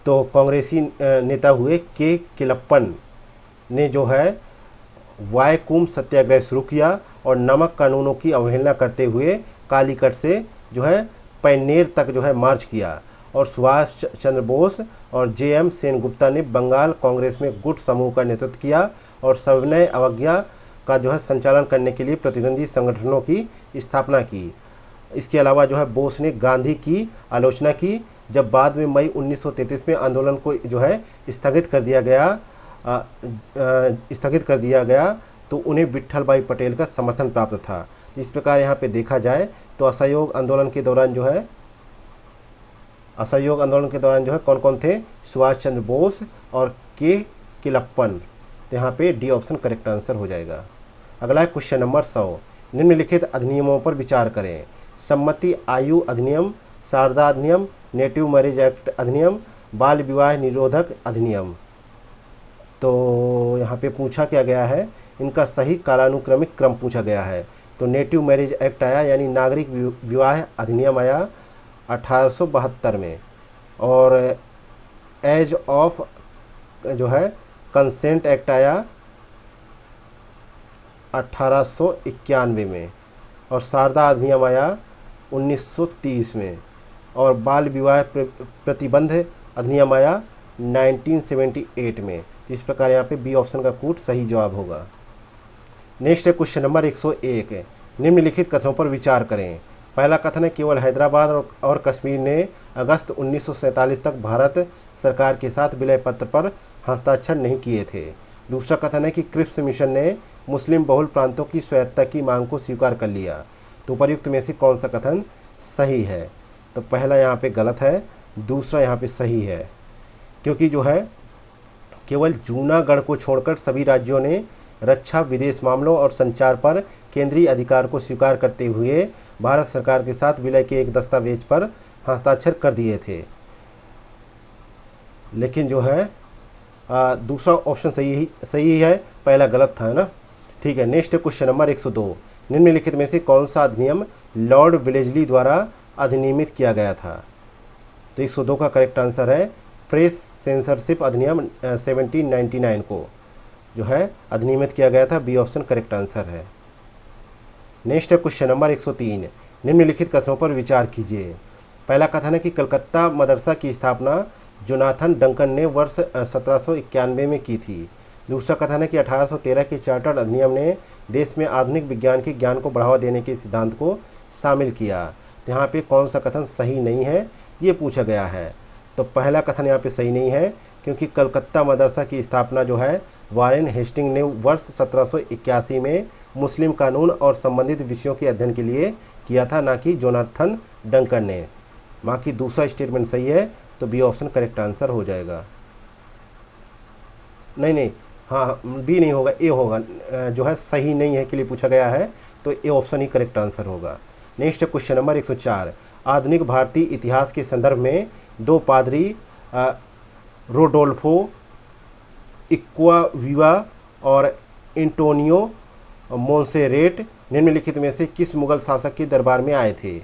तो कांग्रेसी नेता हुए के किलप्पन ने जो है वायकुम सत्याग्रह शुरू किया और नमक कानूनों की अवहेलना करते हुए कालीकट से जो है पैनेर तक जो है मार्च किया। और सुभाष चंद्र बोस और जे.एम. सेनगुप्ता ने बंगाल कांग्रेस में गुट समूह का नेतृत्व किया और सविनय अवज्ञा का जो है संचालन करने के लिए प्रतिद्वंदी संगठनों की स्थापना की। इसके अलावा जो है बोस ने गांधी की आलोचना की। जब बाद में मई 1933 में आंदोलन को जो है स्थगित कर दिया गया तो उन्हें विट्ठल भाई पटेल का समर्थन प्राप्त था। इस प्रकार यहाँ पे देखा जाए तो असहयोग आंदोलन के दौरान जो है कौन कौन थे, सुभाष चंद्र बोस और के किलप्पन। तो यहाँ पे डी ऑप्शन करेक्ट आंसर हो जाएगा। अगला है क्वेश्चन नंबर 100, निम्नलिखित अधिनियमों पर विचार करें। सम्मति आयु अधिनियम, शारदा अधिनियम, नेटिव मैरिज एक्ट अधिनियम, बाल विवाह निरोधक अधिनियम। तो यहाँ पे पूछा क्या गया है, इनका सही कालानुक्रमिक क्रम पूछा गया है। तो नेटिव मैरिज एक्ट आया यानी नागरिक विवाह अधिनियम आया 1872 में और एज ऑफ जो है कंसेंट एक्ट आया 1891 में और शारदा अधिनियम आया 1930 में और बाल विवाह प्रतिबंध अधिनियम आया 1978 में। तो इस प्रकार यहाँ पे बी ऑप्शन का कूट सही जवाब होगा। नेक्स्ट है क्वेश्चन नंबर 101, निम्नलिखित कथनों पर विचार करें। पहला कथन है केवल हैदराबाद और कश्मीर ने अगस्त 1947 तक भारत सरकार के साथ विलय पत्र पर हस्ताक्षर नहीं किए थे। दूसरा कथन है कि क्रिप्स मिशन ने मुस्लिम बहुल प्रांतों की स्वायत्तता की मांग को स्वीकार कर लिया। तो उपर्युक्त में से कौन सा कथन सही है। तो पहला यहाँ पे गलत है, दूसरा यहाँ पे सही है, क्योंकि जो है केवल जूनागढ़ को छोड़कर सभी राज्यों ने रक्षा, विदेश मामलों और संचार पर केंद्रीय अधिकार को स्वीकार करते हुए भारत सरकार के साथ विलय के एक दस्तावेज पर हस्ताक्षर कर दिए थे। लेकिन जो है दूसरा ऑप्शन सही है, पहला गलत था, है ना। ठीक है। नेक्स्ट क्वेश्चन नंबर 102, निम्नलिखित में से कौन सा अधिनियम लॉर्ड विलेजली द्वारा अधिनियमित किया गया था। तो 102 का करेक्ट आंसर है प्रेस सेंसरशिप अधिनियम 1799 को जो है अधिनियमित किया गया था। बी ऑप्शन करेक्ट आंसर है। नेक्स्ट है क्वेश्चन नंबर 103, निम्नलिखित कथनों पर विचार कीजिए। पहला कथन है कि कलकत्ता मदरसा की स्थापना जोनाथन डंकन ने वर्ष 1791 में की थी। दूसरा कथन है कि 1813 के चार्टर्ड अधिनियम ने देश में आधुनिक विज्ञान के ज्ञान को बढ़ावा देने के सिद्धांत को शामिल किया। तो यहाँ पे कौन सा कथन सही नहीं है ये पूछा गया है। तो पहला कथन यहाँ पे सही नहीं है, क्योंकि कलकत्ता मदरसा की स्थापना जो है वारेन हेस्टिंग ने वर्ष 1781 में मुस्लिम कानून और संबंधित विषयों के अध्ययन के लिए किया था, ना कि जोनाथन डंकन ने। बाकी दूसरा स्टेटमेंट सही है, तो बी ऑप्शन करेक्ट आंसर हो जाएगा। नहीं, हाँ बी नहीं होगा, ए होगा। जो है सही नहीं है के लिए पूछा गया है, तो A option he correct answer होगा। नेक्स्ट क्वेश्चन नंबर 104, आधुनिक भारतीय इतिहास के संदर्भ में दो पादरी रोडोल्फो इक्वाविवा और एंटोनियो मोंसेरेट निम्नलिखित में से किस मुगल शासक के दरबार में आए थे।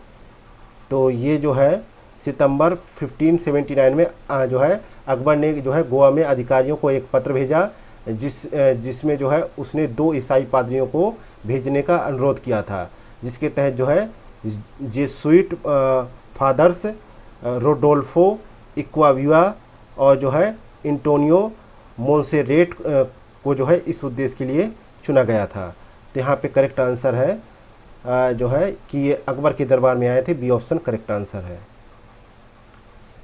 तो ये जो है सितंबर 1579 में जो है अकबर ने जो है गोवा में अधिकारियों को एक पत्र भेजा, जिसमें जो है उसने 2 ईसाई पादरियों को भेजने का अनुरोध किया था, जिसके तहत जो है जेसुइट फादर्स रोडोल्फो इक्वाविवा और जो है एंटोनियो मोंसेरेट को जो है इस उद्देश्य के लिए चुना गया था। तो यहाँ पे करेक्ट आंसर है जो है कि ये अकबर के दरबार में आए थे। बी ऑप्शन करेक्ट आंसर है।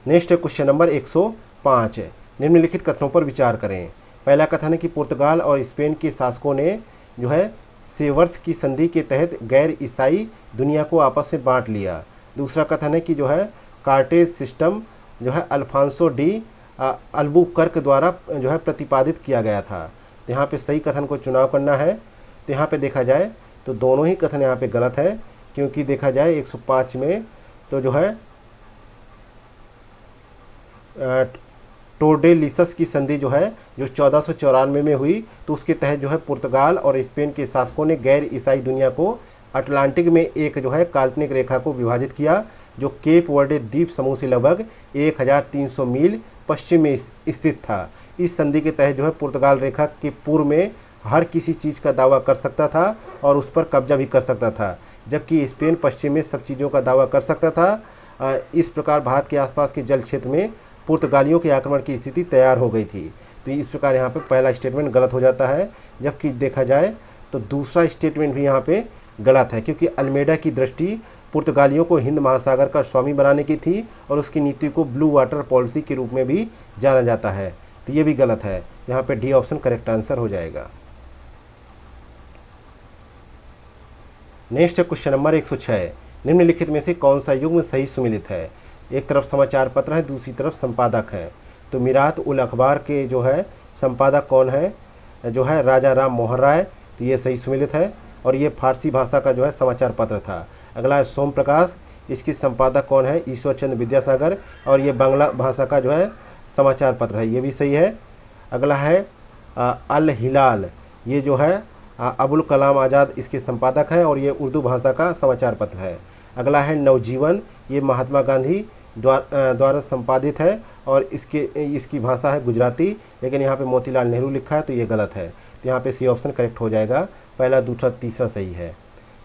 नेक्स्ट क्वेश्चन नंबर 105, निम्नलिखित कथनों पर विचार करें। पहला कथन है कि पुर्तगाल और स्पेन के शासकों ने जो है सेवर्स की संधि के तहत गैर ईसाई दुनिया को आपस में बांट लिया। दूसरा कथन है कि जो है कार्टेज सिस्टम जो है अल्फांसो डी अल्बुकर्क द्वारा जो है प्रतिपादित किया गया था। तो यहाँ पे सही कथन को चुनाव करना है। तो यहाँ पे देखा जाए तो दोनों ही कथन यहाँ पे गलत है, क्योंकि देखा जाए 105 में तो जो है टोर्डेलिसस की संधि जो है जो 1494 में हुई, तो उसके तहत जो है पुर्तगाल और स्पेन के शासकों ने गैर ईसाई दुनिया को अटलांटिक में एक जो है काल्पनिक रेखा को विभाजित किया, जो केप वर्डे द्वीप समूह से लगभग 1300 मील पश्चिम में स्थित था। इस संधि के तहत जो है पुर्तगाल रेखा के पूर्व में हर किसी चीज़ का दावा कर सकता था और उस पर कब्जा भी कर सकता था, जबकि स्पेन पश्चिम में सब चीज़ों का दावा कर सकता था। इस प्रकार भारत के आसपास के जल क्षेत्र में पुर्तगालियों के आक्रमण की स्थिति तैयार हो गई थी। तो इस प्रकार यहाँ पे पहला स्टेटमेंट गलत हो जाता है, जबकि देखा जाए तो दूसरा स्टेटमेंट भी यहाँ पे गलत है, क्योंकि अल्मेडा की दृष्टि पुर्तगालियों को हिंद महासागर का स्वामी बनाने की थी और उसकी नीति को ब्लू वाटर पॉलिसी के रूप में भी जाना जाता है। तो ये भी गलत है, यहाँ पे डी ऑप्शन करेक्ट आंसर हो जाएगा। नेक्स्ट है क्वेश्चन नंबर 106, निम्नलिखित में से कौन सा युग्म सही सुमेलित है? एक तरफ समाचार पत्र है, दूसरी तरफ संपादक है। तो मिरात उल अखबार के जो है संपादक कौन है? जो है राजा राम मोहन राय। तो ये सही सुमेलित है और ये फारसी भाषा का जो है समाचार पत्र था। अगला है सोम प्रकाश, इसकी संपादक कौन है? ईश्वर चंद्र विद्यासागर, और ये बांग्ला भाषा का जो है समाचार पत्र है, ये भी सही है। अगला है अल हिलाल, ये जो है अबुल कलाम आज़ाद इसके संपादक हैं और ये उर्दू भाषा का समाचार पत्र है। अगला है नवजीवन, ये महात्मा गांधी द्वारा संपादित है और इसकी भाषा है गुजराती, लेकिन यहाँ पे मोतीलाल नेहरू लिखा है, तो ये गलत है। तो यहाँ पे सी ऑप्शन करेक्ट हो जाएगा, पहला दूसरा तीसरा सही है।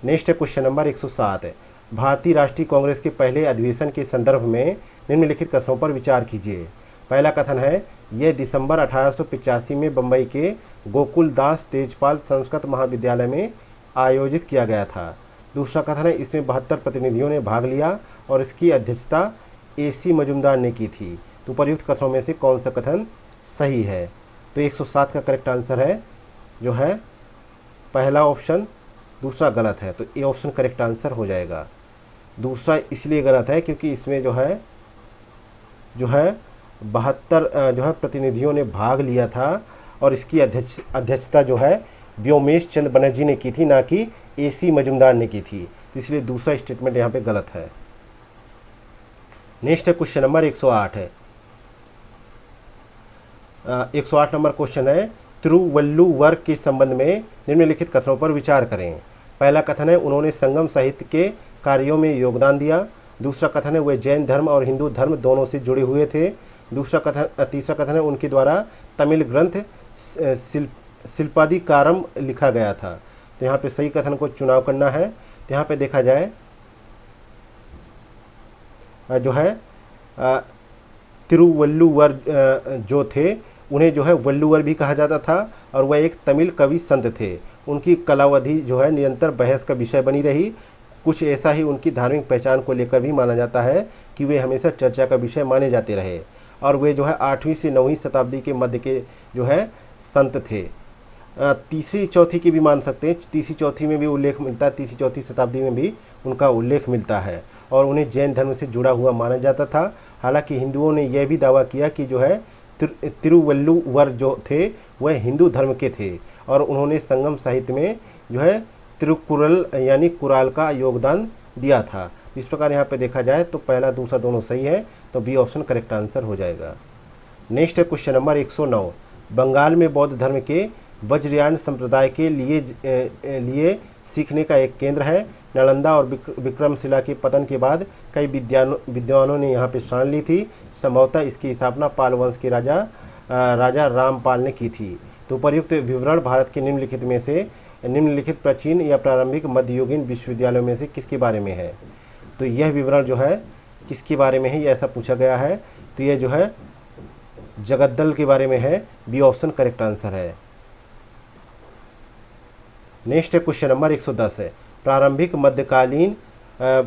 नेक्स्ट है क्वेश्चन नंबर 107, भारतीय राष्ट्रीय कांग्रेस के पहले अधिवेशन के संदर्भ में निम्नलिखित कथनों पर विचार कीजिए। पहला कथन है, यह दिसंबर 1885 में बम्बई के गोकुल दास तेजपाल संस्कृत महाविद्यालय में आयोजित किया गया था। दूसरा कथन है, इसमें 72 प्रतिनिधियों ने भाग लिया और इसकी अध्यक्षता AC मजुमदार ने की थी। तो उपर्युक्त कथनों में से कौन सा कथन सही है? तो 107 का करेक्ट आंसर है जो है पहला ऑप्शन, दूसरा गलत है, तो ए ऑप्शन करेक्ट आंसर हो जाएगा। दूसरा इसलिए गलत है क्योंकि इसमें जो है 72 जो है प्रतिनिधियों ने भाग लिया था और इसकी अध्यक्षता जो है व्योमेश चंद्र बनर्जी ने की थी, ना कि AC मजुमदार ने की थी। तो इसलिए दूसरा स्टेटमेंट यहाँ पे गलत है। नेक्स्ट है क्वेश्चन नंबर 108 है। 108 नंबर क्वेश्चन है, तिरुवल्लुवर के संबंध में निम्नलिखित कथनों पर विचार करें। पहला कथन है, उन्होंने संगम साहित्य के कार्यों में योगदान दिया। दूसरा कथन है, वे जैन धर्म और हिंदू धर्म दोनों से जुड़े हुए थे। तीसरा कथन है, उनके द्वारा तमिल ग्रंथ शिल्पादिकारम लिखा गया था। तो यहाँ पे सही कथन को चुनाव करना है। तो यहाँ पे देखा जाए जो है तिरुवल्लुवर जो थे उन्हें जो है वल्लुवर भी कहा जाता था और वह एक तमिल कवि संत थे। उनकी कलावधि जो है निरंतर बहस का विषय बनी रही। कुछ ऐसा ही उनकी धार्मिक पहचान को लेकर भी माना जाता है कि वे हमेशा चर्चा का विषय माने जाते रहे और वे जो है 8वीं से 9वीं शताब्दी के मध्य के जो है संत थे। तीसरी चौथी की भी मान सकते हैं, तीसरी चौथी में भी उल्लेख मिलता है, तीसरी चौथी शताब्दी में भी उनका उल्लेख मिलता है और उन्हें जैन धर्म से जुड़ा हुआ माना जाता था। हालांकि हिंदुओं ने यह भी दावा किया कि जो है तिरुवल्लुवर जो थे वह हिंदू धर्म के थे और उन्होंने संगम साहित्य में जो है तिरुकुरल यानी कुराल का योगदान दिया था। इस प्रकार यहाँ पे देखा जाए तो पहला दूसरा दोनों सही है, तो बी ऑप्शन करेक्ट आंसर हो जाएगा। नेक्स्ट है क्वेश्चन नंबर 109, बंगाल में बौद्ध धर्म के वज्रयान संप्रदाय के लिए सीखने का एक केंद्र है। नालंदा और विक्रमशिला के पतन के बाद कई विद्वानों ने यहाँ पे शरण ली थी। संभवतः इसकी स्थापना पाल वंश के राजा रामपाल ने की थी। तो उपर्युक्त विवरण भारत के निम्नलिखित प्राचीन या प्रारंभिक मध्ययुगीन विश्वविद्यालयों में से किसके बारे में है? तो यह विवरण जो है किसके बारे में है, ये ऐसा पूछा गया है। तो ये जो है जगद्दल के बारे में है, बी ऑप्शन करेक्ट आंसर है। नेक्स्ट है क्वेश्चन नंबर 110 है, प्रारंभिक मध्यकालीन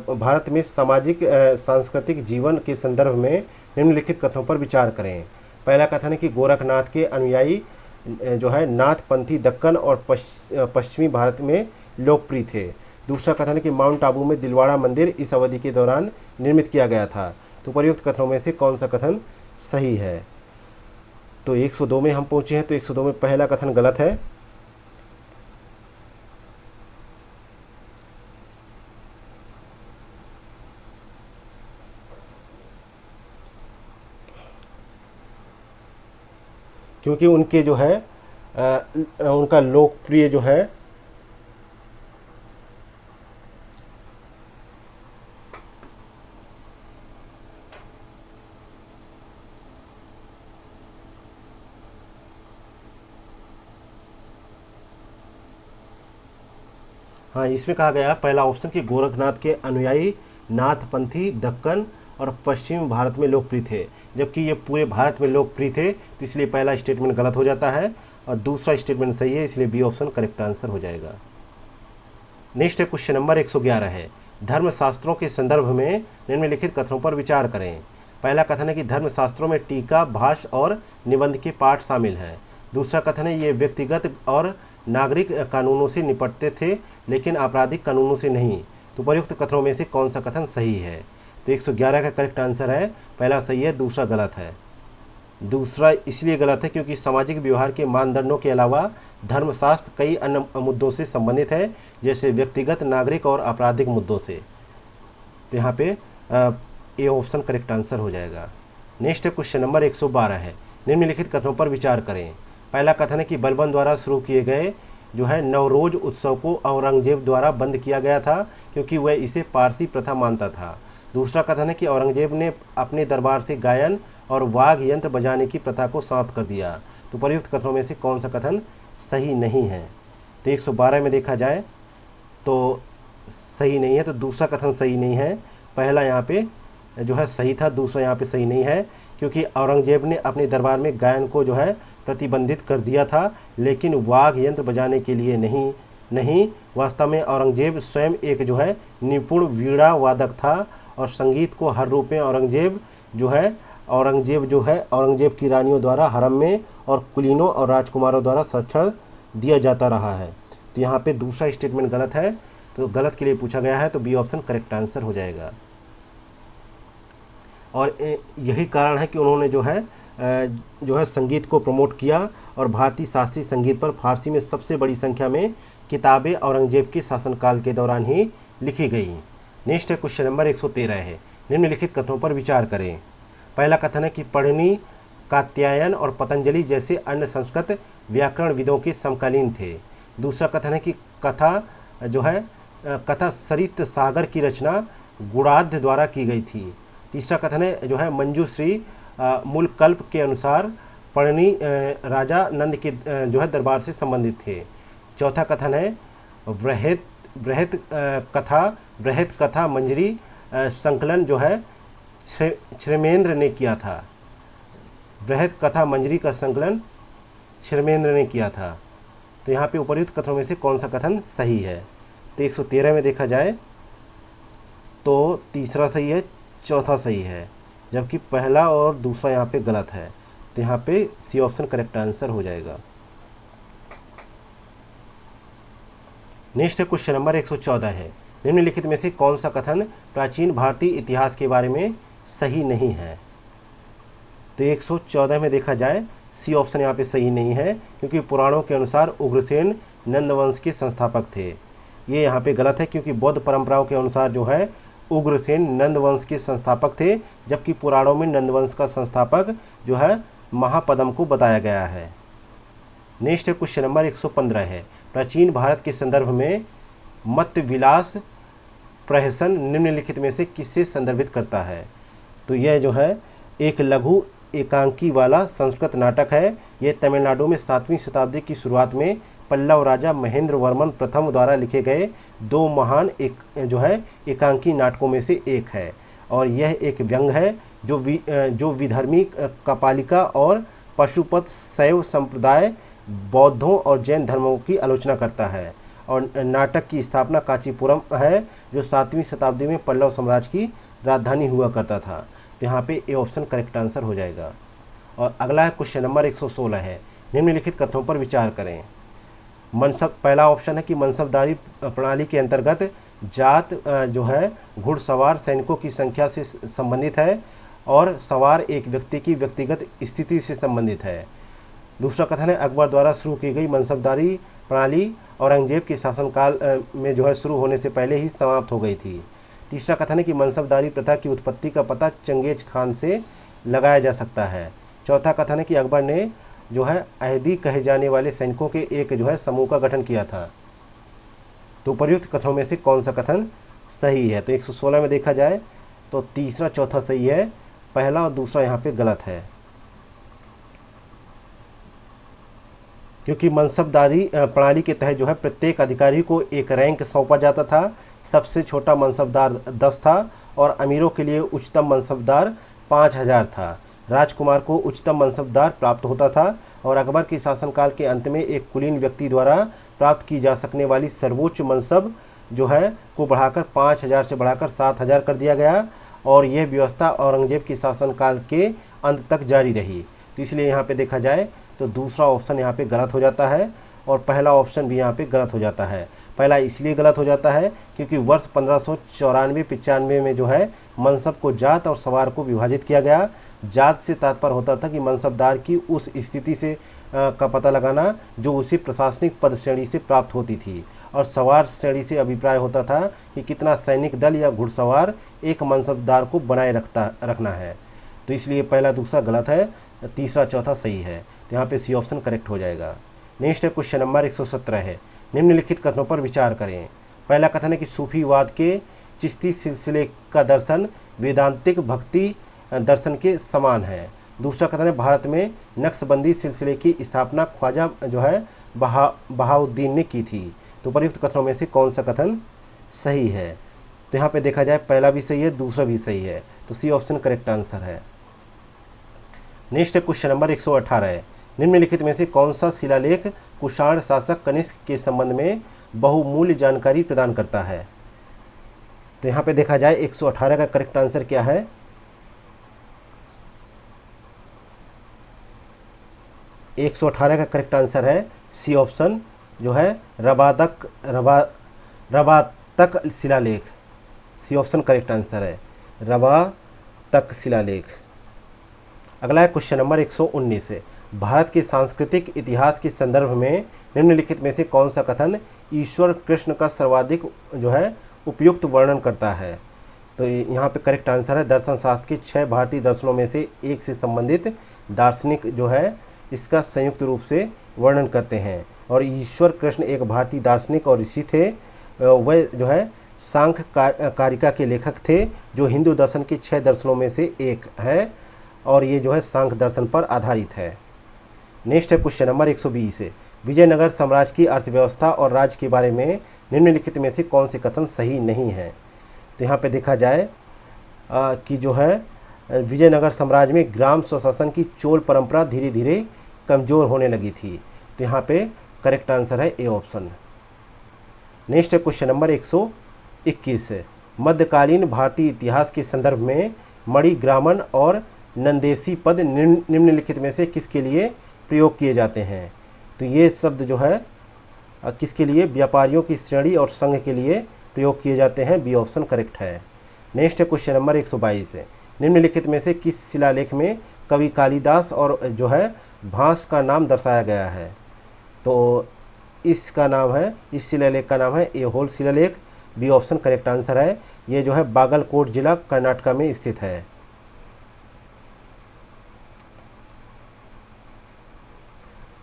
भारत में सामाजिक सांस्कृतिक जीवन के संदर्भ में निम्नलिखित कथनों पर विचार करें। पहला कथन है कि गोरखनाथ के अनुयायी जो है नाथपंथी दक्कन और पश्चिमी भारत में लोकप्रिय थे। दूसरा कथन है कि माउंट आबू में दिलवाड़ा मंदिर इस अवधि के दौरान निर्मित किया गया था। तो उपर्युक्त कथनों में से कौन सा कथन सही है? तो 102 में हम पहुंचे हैं, तो 102 में पहला कथन गलत है। क्योंकि उनके जो है उनका लोकप्रिय जो है हाँ, इसमें कहा गया पहला ऑप्शन कि गोरखनाथ के अनुयायी नाथपंथी दक्कन और पश्चिम भारत में लोकप्रिय थे, जबकि ये पूरे भारत में लोकप्रिय थे, तो इसलिए पहला स्टेटमेंट गलत हो जाता है और दूसरा स्टेटमेंट सही है, इसलिए बी ऑप्शन करेक्ट आंसर हो जाएगा। नेक्स्ट है क्वेश्चन नंबर 111 है, धर्मशास्त्रों के संदर्भ में निम्नलिखित कथनों पर विचार करें। पहला कथन है कि धर्मशास्त्रों में टीका, भाष्य और निबंध के पाठ शामिल हैं। दूसरा कथन है ये व्यक्तिगत और नागरिक कानूनों से निपटते थे लेकिन आपराधिक कानूनों से नहीं। तो उपयुक्त कथनों में से कौन सा कथन सही है? तो 111 का करेक्ट आंसर है पहला सही है, दूसरा गलत है। दूसरा इसलिए गलत है क्योंकि सामाजिक व्यवहार के मानदंडों के अलावा धर्मशास्त्र कई अन्य मुद्दों से संबंधित है, जैसे व्यक्तिगत, नागरिक और आपराधिक मुद्दों से। तो यहाँ पे ए ऑप्शन करेक्ट आंसर हो जाएगा। नेक्स्ट है क्वेश्चन नंबर 112 है, निम्नलिखित कथनों पर विचार करें। पहला कथन है कि बलबन द्वारा शुरू किए गए जो है नवरोज उत्सव को औरंगजेब द्वारा बंद किया गया था क्योंकि वह इसे पारसी प्रथा मानता था। दूसरा कथन है कि औरंगजेब ने अपने दरबार से गायन और वाद्य यंत्र बजाने की प्रथा को समाप्त कर दिया। तो प्रयुक्त कथनों में से कौन सा कथन सही नहीं है? तो 112 में देखा जाए तो सही नहीं है, तो दूसरा कथन सही नहीं है। पहला यहाँ पे जो है सही था, दूसरा यहाँ पे सही नहीं है, क्योंकि औरंगजेब ने अपने दरबार में गायन को जो है प्रतिबंधित कर दिया था, लेकिन वाद्य यंत्र बजाने के लिए नहीं। वास्तव में औरंगजेब स्वयं एक जो है निपुण वीणा वादक था और संगीत को हर रूप में औरंगजेब औरंगजेब की रानियों द्वारा हरम में और कुलीनों और राजकुमारों द्वारा संरक्षण दिया जाता रहा है। तो यहाँ पे दूसरा स्टेटमेंट गलत है, तो गलत के लिए पूछा गया है, तो बी ऑप्शन करेक्ट आंसर हो जाएगा। और यही कारण है कि उन्होंने जो है संगीत को प्रमोट किया और भारतीय शास्त्रीय संगीत पर फारसी में सबसे बड़ी संख्या में किताबें औरंगजेब के शासनकाल के दौरान ही लिखी गई। नेक्स्ट है क्वेश्चन नंबर 113 है, निम्नलिखित कथनों पर विचार करें। पहला कथन है कि पढ़नी, कात्यायन और पतंजलि जैसे अन्य संस्कृत व्याकरणविदों के समकालीन थे। दूसरा कथन है कि कथा सरित सागर की रचना गुणाढ़ द्वारा की गई थी। तीसरा कथन है जो है मंजूश्री मूलकल्प के अनुसार पढ़नी राजा नंद के जो है दरबार से संबंधित थे। चौथा कथन है बृहत कथा मंजरी संकलन जो है श्रमेंद्र ने किया था। बृहत कथा मंजरी का संकलन श्रमेंद्र ने किया था। तो यहाँ पे उपर्युक्त कथनों में से कौन सा कथन सही है? तो 113 में देखा जाए तो तीसरा सही है, चौथा सही है, जबकि पहला और दूसरा यहाँ पे गलत है। तो यहाँ पे सी ऑप्शन करेक्ट आंसर हो जाएगा। नेक्स्ट है क्वेश्चन नंबर 114 है, निम्नलिखित में से कौन सा कथन प्राचीन भारतीय इतिहास के बारे में सही नहीं है? तो 114 में देखा जाए सी ऑप्शन यहाँ पे सही नहीं है, क्योंकि पुराणों के अनुसार उग्रसेन नंदवंश के संस्थापक थे। ये यहाँ पे गलत है, क्योंकि बौद्ध परंपराओं के अनुसार जो है उग्रसेन नंदवंश के संस्थापक थे, जबकि पुराणों में नंदवंश का संस्थापक जो है महापद्म को बताया गया है। नेक्स्ट है क्वेश्चन नंबर 115 है, प्राचीन भारत के संदर्भ में मत विलास प्रहसन निम्नलिखित में से किससे संदर्भित करता है? तो यह जो है एक लघु एकांकी वाला संस्कृत नाटक है। यह तमिलनाडु में 7वीं शताब्दी की शुरुआत में पल्लव राजा महेंद्र वर्मन प्रथम द्वारा लिखे गए दो महान एकांकी नाटकों में से एक है, और यह एक व्यंग है जो विधर्मी कपालिका और पशुपत शैव संप्रदाय, बौद्धों और जैन धर्मों की आलोचना करता है। और नाटक की स्थापना कांचीपुरम है, जो 7वीं शताब्दी में पल्लव साम्राज्य की राजधानी हुआ करता था। तो यहाँ पे ए ऑप्शन करेक्ट आंसर हो जाएगा। और अगला है क्वेश्चन नंबर 116 है, निम्नलिखित कथनों पर विचार करें। पहला ऑप्शन है कि मनसबदारी प्रणाली के अंतर्गत जात जो है घुड़सवार सैनिकों की संख्या से संबंधित है और सवार एक व्यक्ति की व्यक्तिगत स्थिति से संबंधित है। दूसरा कथन है अकबर द्वारा शुरू की गई मनसबदारी प्रणाली औरंगजेब के शासनकाल में जो है शुरू होने से पहले ही समाप्त हो गई थी। तीसरा कथन है कि मनसबदारी प्रथा की उत्पत्ति का पता चंगेज खान से लगाया जा सकता है। चौथा कथन है कि अकबर ने जो है अहदी कहे जाने वाले सैनिकों के एक जो है समूह का गठन किया था। तो उपर्युक्त कथनों में से कौन सा कथन सही है? तो 116 में देखा जाए तो तीसरा चौथा सही है, पहला और दूसरा यहाँ पे गलत है। क्योंकि मनसबदारी प्रणाली के तहत जो है प्रत्येक अधिकारी को एक रैंक सौंपा जाता था। सबसे छोटा मनसबदार 10 था और अमीरों के लिए उच्चतम मनसबदार 5000 था। राजकुमार को उच्चतम मनसबदार प्राप्त होता था और अकबर के शासनकाल के अंत में एक कुलीन व्यक्ति द्वारा प्राप्त की जा सकने वाली सर्वोच्च मनसब जो है को बढ़ाकर 5000 से बढ़ाकर 7000 कर दिया गया और यह व्यवस्था औरंगजेब के शासनकाल के अंत तक जारी रही। तो इसलिए यहाँ पे देखा जाए तो दूसरा ऑप्शन यहाँ पे गलत हो जाता है और पहला ऑप्शन भी यहाँ पे गलत हो जाता है। पहला इसलिए गलत हो जाता है क्योंकि वर्ष 1594-95 में जो है मनसब को जात और सवार को विभाजित किया गया। जात से तात्पर्य होता था कि मनसबदार की उस स्थिति से का पता लगाना जो उसे प्रशासनिक पद श्रेणी से प्राप्त होती थी और सवार श्रेणी से अभिप्राय होता था कि कितना सैनिक दल या घुड़सवार एक मनसबदार को बनाए रखना है। तो इसलिए पहला दूसरा गलत है, तीसरा चौथा सही है। तो यहाँ पे सी ऑप्शन करेक्ट हो जाएगा। नेक्स्ट है क्वेश्चन नंबर 117 है, निम्नलिखित कथनों पर विचार करें। पहला कथन है कि सूफीवाद के चिश्ती सिलसिले का दर्शन वेदांतिक भक्ति दर्शन के समान है। दूसरा कथन है भारत में नक्शबंदी सिलसिले की स्थापना ख्वाजा जो है बहाउद्दीन ने की थी। तो उपयुक्त कथनों में से कौन सा कथन सही है? तो यहाँ पे देखा जाए पहला भी सही है, दूसरा भी सही है। तो सी ऑप्शन करेक्ट आंसर है। नेक्स्ट है क्वेश्चन नंबर 118 है, निम्नलिखित में से कौन सा शिलालेख कुषाण शासक कनिष्क के संबंध में बहुमूल्य जानकारी प्रदान करता है? तो यहाँ पे देखा जाए 118 का करेक्ट आंसर क्या है? एक 118 का करेक्ट आंसर है सी ऑप्शन जो है रबातक शिलालेख। सी ऑप्शन करेक्ट आंसर है रबातक शिलालेख। अगला है क्वेश्चन नंबर 119 है, भारत के सांस्कृतिक इतिहास के संदर्भ में निम्नलिखित में से कौन सा कथन ईश्वर कृष्ण का सर्वाधिक जो है उपयुक्त वर्णन करता है? तो यहाँ पे करेक्ट आंसर है दर्शन शास्त्र के 6 भारतीय दर्शनों में से एक से संबंधित दार्शनिक जो है इसका संयुक्त रूप से वर्णन करते हैं और ईश्वर कृष्ण एक भारतीय दार्शनिक और ऋषि थे। वह जो है सांख्य कारिका के लेखक थे जो हिंदू दर्शन के 6 दर्शनों में से एक है और ये जो है सांख्य दर्शन पर आधारित है। नेक्स्ट है क्वेश्चन नंबर 120 है, विजयनगर साम्राज्य की अर्थव्यवस्था और राज्य के बारे में निम्नलिखित में से कौन से कथन सही नहीं है? तो यहाँ पे देखा जाए कि जो है विजयनगर साम्राज्य में ग्राम स्वशासन की चोल परंपरा धीरे धीरे कमज़ोर होने लगी थी। तो यहाँ पे करेक्ट आंसर है ए ऑप्शन। नेक्स्ट है क्वेश्चन नंबर 121 है, मध्यकालीन भारतीय इतिहास के संदर्भ में मणिग्रामन और नंदेसी पद निम्नलिखित में से किसके लिए प्रयोग किए जाते हैं? तो ये शब्द जो है किसके लिए? व्यापारियों की श्रेणी और संघ के लिए प्रयोग किए जाते हैं। बी ऑप्शन करेक्ट है। नेक्स्ट है क्वेश्चन नंबर 122 है, निम्नलिखित में से किस शिलालेख में कवि कालिदास और जो है भास का नाम दर्शाया गया है? तो इसका नाम है, इस शिलालेख का नाम है ऐहोल शिलालेख। बी ऑप्शन करेक्ट आंसर है। ये जो है बागलकोट जिला कर्नाटक में स्थित है।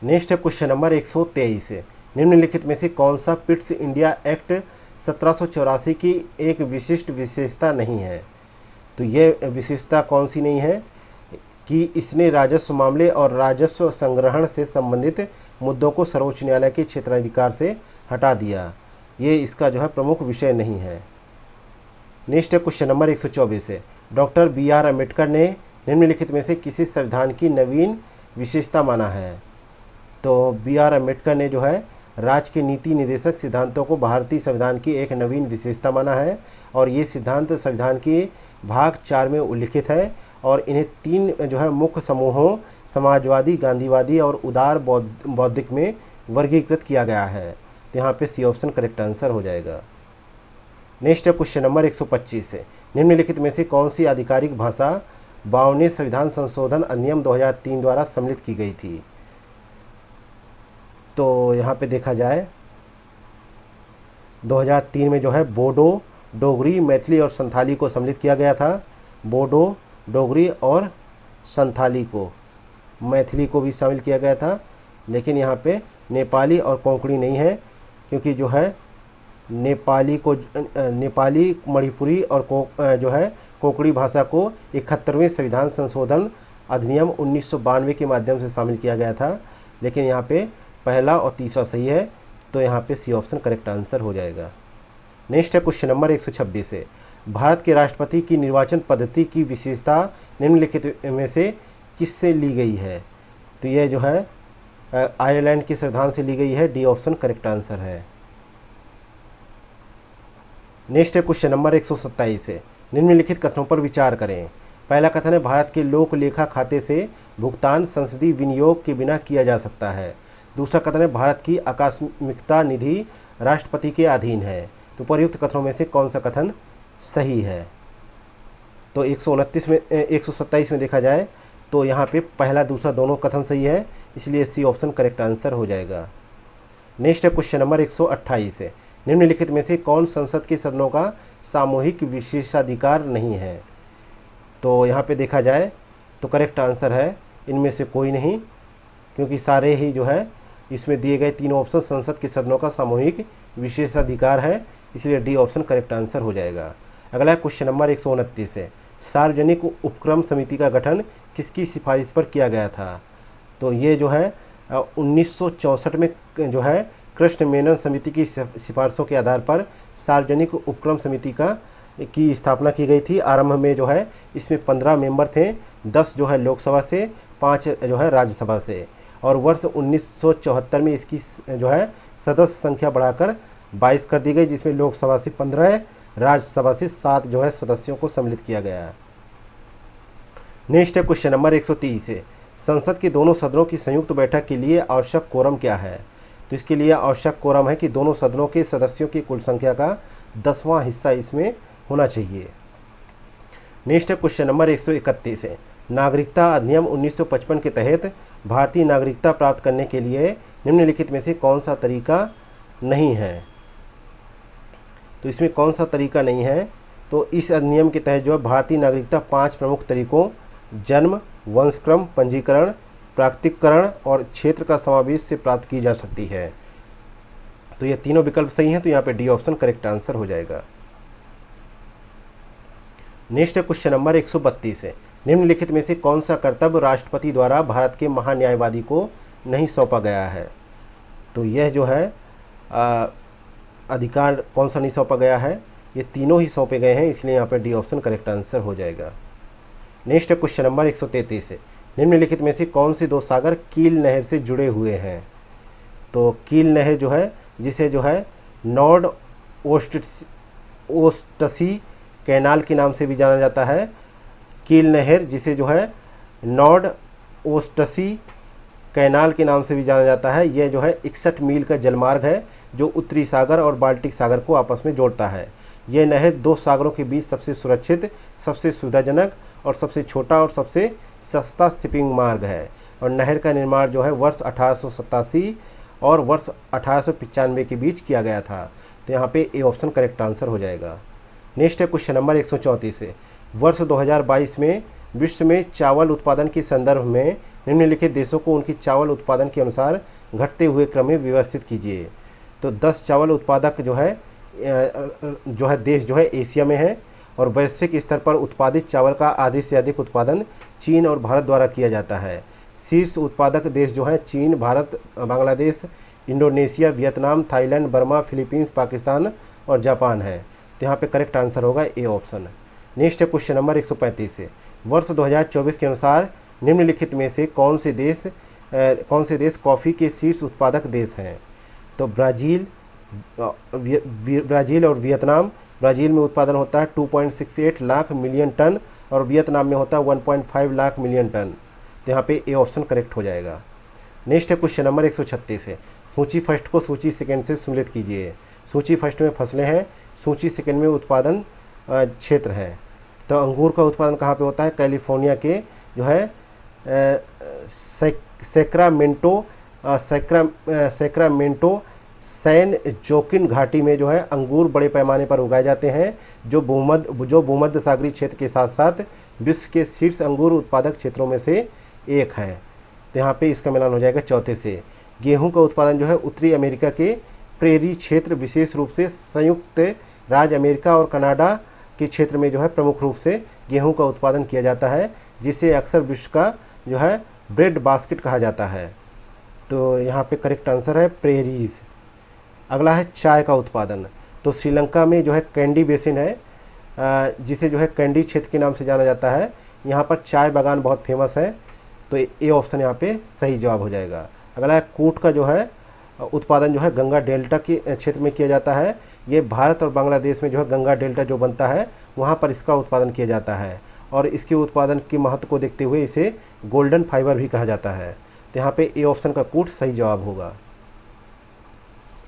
नेक्स्ट है क्वेश्चन नंबर 123 है, निम्नलिखित में से कौन सा पिट्स इंडिया एक्ट 1784 की एक विशिष्ट विशेषता नहीं है? तो ये विशेषता कौन सी नहीं है कि इसने राजस्व मामले और राजस्व संग्रहण से संबंधित मुद्दों को सर्वोच्च न्यायालय के क्षेत्राधिकार से हटा दिया। ये इसका जो है प्रमुख विषय नहीं है। नेक्स्ट है क्वेश्चन नंबर 124 है, डॉक्टर BR अम्बेडकर ने निम्नलिखित में से किसी संविधान की नवीन विशेषता माना है? तो BR अम्बेडकर ने जो है राज्य के नीति निर्देशक सिद्धांतों को भारतीय संविधान की एक नवीन विशेषता माना है और ये सिद्धांत संविधान के भाग 4 में उल्लिखित है और इन्हें 3 जो है मुख्य समूहों समाजवादी, गांधीवादी और उदार बौद्धिक में वर्गीकृत किया गया है। तो यहाँ पे सी ऑप्शन करेक्ट आंसर हो जाएगा। नेक्स्ट है क्वेश्चन नंबर 125 है, निम्नलिखित में से कौन सी आधिकारिक भाषा 52वें संविधान संशोधन अधिनियम 2003 द्वारा सम्मिलित की गई थी? तो यहाँ पे देखा जाए 2003 में जो है बोडो, डोगरी, मैथिली और संथाली को सम्मिलित किया गया था। बोडो, डोगरी और संथाली को। मैथिली को भी शामिल किया गया था, लेकिन यहाँ पे नेपाली और कोंकणी नहीं है, क्योंकि जो है नेपाली, मणिपुरी और जो है कोंकणी भाषा को 71वें संविधान संशोधन अधिनियम 1992 के माध्यम से शामिल किया गया था। लेकिन यहाँ पे पहला और तीसरा सही है, तो यहाँ पे सी ऑप्शन करेक्ट आंसर हो जाएगा। नेक्स्ट है क्वेश्चन नंबर 126 है, भारत के राष्ट्रपति की निर्वाचन पद्धति की विशेषता निम्नलिखित में से किससे ली गई है? तो यह जो है आयरलैंड के संविधान से ली गई है। डी ऑप्शन करेक्ट आंसर है। नेक्स्ट है क्वेश्चन नंबर 127 है, निम्नलिखित कथनों पर विचार करें। पहला कथन है, भारत के लोक लेखा खाते से भुगतान संसदीय विनियोग के बिना किया जा सकता है। दूसरा कथन है, भारत की आकस्मिकता निधि राष्ट्रपति के अधीन है। तो उपयुक्त कथनों में से कौन सा कथन सही है? तो 127 में देखा जाए तो यहाँ पे पहला दूसरा दोनों कथन सही है, इसलिए सी ऑप्शन करेक्ट आंसर हो जाएगा। नेक्स्ट है क्वेश्चन नंबर 128 है, निम्नलिखित में से कौन संसद के सदनों का सामूहिक विशेषाधिकार नहीं है? तो यहाँ पे देखा जाए तो करेक्ट आंसर है इनमें से कोई नहीं, क्योंकि सारे ही जो है इसमें दिए गए तीनों ऑप्शन संसद के सदनों का सामूहिक विशेषाधिकार है, इसलिए डी ऑप्शन करेक्ट आंसर हो जाएगा। अगला क्वेश्चन नंबर 129 है, सार्वजनिक उपक्रम समिति का गठन किसकी सिफारिश पर किया गया था? तो ये जो है 1964 में जो है कृष्ण मेनन समिति की सिफारिशों के आधार पर सार्वजनिक उपक्रम समिति की स्थापना की गई थी। आरंभ में जो है इसमें 15 मेंबर थे, 10 जो है लोकसभा से, 5 जो है राज्यसभा से, और वर्ष 1974 में इसकी जो है सदस्य संख्या बढ़ाकर 22 कर दी गई, जिसमें लोकसभा से 15, राज्यसभा से 7 जो है सदस्यों को सम्मिलित किया गया। नेक्स्ट है क्वेश्चन नंबर 130 है, संसद के दोनों सदनों की संयुक्त बैठक के लिए आवश्यक कोरम क्या है? तो इसके लिए आवश्यक कोरम है कि दोनों सदनों के सदस्यों की कुल संख्या का 10वां हिस्सा इसमें होना चाहिए। नेक्स्ट है क्वेश्चन नंबर 131 है, नागरिकता अधिनियम 1955 के तहत भारतीय नागरिकता प्राप्त करने के लिए निम्नलिखित में से कौन सा तरीका नहीं है? तो इसमें कौन सा तरीका नहीं है? तो इस अधिनियम के तहत जो है भारतीय नागरिकता 5 प्रमुख तरीकों जन्म, वंशक्रम, पंजीकरण, प्राकृतिकरण और क्षेत्र का समावेश से प्राप्त की जा सकती है। तो ये तीनों विकल्प सही हैं, तो यहाँ पे डी ऑप्शन करेक्ट आंसर हो जाएगा। नेक्स्ट है क्वेश्चन नंबर 132 है, निम्नलिखित में से कौन सा कर्तव्य राष्ट्रपति द्वारा भारत के महान्यायवादी को नहीं सौंपा गया है? तो यह जो है अधिकार कौन सा नहीं सौंपा गया है? ये तीनों ही सौंपे गए हैं, इसलिए यहाँ पर डी ऑप्शन करेक्ट आंसर हो जाएगा। नेक्स्ट है क्वेश्चन नंबर 133 है, निम्नलिखित में से कौन से दो सागर कील नहर से जुड़े हुए हैं? तो कील नहर जो है, जिसे जो है नॉर्थ ओस्टसी कैनाल के नाम से भी जाना जाता है। कील नहर जिसे जो है नॉर्थ ओस्टसी कैनाल के नाम से भी जाना जाता है, यह जो है 61 मील का जलमार्ग है जो उत्तरी सागर और बाल्टिक सागर को आपस में जोड़ता है। यह नहर दो सागरों के बीच सबसे सुरक्षित, सबसे सुविधाजनक और सबसे छोटा और सबसे सस्ता शिपिंग मार्ग है। और नहर का निर्माण जो है वर्ष 1887 और वर्ष 1895 के बीच किया गया था। तो यहाँ पे ए ऑप्शन करेक्ट आंसर हो जाएगा। नेक्स्ट है क्वेश्चन नंबर 134 है, वर्ष 2022 में विश्व में चावल उत्पादन के संदर्भ में निम्नलिखित देशों को उनकी चावल उत्पादन के अनुसार घटते हुए क्रम में व्यवस्थित कीजिए। तो 10 चावल उत्पादक जो है देश जो है एशिया में है, और वैश्विक स्तर पर उत्पादित चावल का आधे से अधिक उत्पादन चीन और भारत द्वारा किया जाता है। शीर्ष उत्पादक देश जो है चीन, Bharat, Bangladesh, Indonesia, Vietnam, Thailand, Burma, Philippines, Pakistan और जापान है। तो यहाँ पे करेक्ट आंसर होगा ए ऑप्शन। नेक्स्ट है क्वेश्चन नंबर 135 है, वर्ष 2024 के अनुसार निम्नलिखित में से कौन से देश कॉफ़ी के शीर्ष उत्पादक देश हैं? तो ब्राज़ील और वियतनाम। ब्राज़ील में उत्पादन होता है 2.68 लाख मिलियन टन और वियतनाम में होता है 1.5 लाख मिलियन टन। तो यहाँ पे ए ऑप्शन करेक्ट हो जाएगा। नेक्स्ट है क्वेश्चन नंबर 136 है, सूची फर्स्ट को सूची सेकंड से सम्मिलित कीजिए। सूची फर्स्ट में फसलें हैं, सूची सेकंड में उत्पादन क्षेत्र है। तो अंगूर का उत्पादन कहाँ पे होता है? कैलिफोर्निया के जो है सैक्रामेंटो सैन जोकिन घाटी में जो है अंगूर बड़े पैमाने पर उगाए जाते हैं, जो भूमध्य सागरीय क्षेत्र के साथ साथ विश्व के शीर्ष अंगूर उत्पादक क्षेत्रों में से एक है। तो यहाँ पे इसका मिलान हो जाएगा चौथे से। गेहूं का उत्पादन जो है उत्तरी अमेरिका के प्रेरी क्षेत्र, विशेष रूप से संयुक्त राज्य अमेरिका और कनाडा के क्षेत्र में जो है प्रमुख रूप से गेहूं का उत्पादन किया जाता है, जिसे अक्सर विश्व का जो है ब्रेड बास्केट कहा जाता है। तो यहाँ पे करेक्ट आंसर है प्रेरीज। अगला है चाय का उत्पादन। तो श्रीलंका में जो है कैंडी बेसिन है, जिसे जो है कैंडी क्षेत्र के नाम से जाना जाता है। यहाँ पर चाय बागान बहुत फेमस है, तो ए ऑप्शन यहाँ पे सही जवाब हो जाएगा। अगला है कूट का जो है उत्पादन जो है गंगा डेल्टा के क्षेत्र में किया जाता है। ये भारत और बांग्लादेश में जो है गंगा डेल्टा जो बनता है वहाँ पर इसका उत्पादन किया जाता है, और इसके उत्पादन के महत्व को देखते हुए इसे गोल्डन फाइबर भी कहा जाता है। तो यहाँ पे ए ऑप्शन का कूट सही जवाब होगा।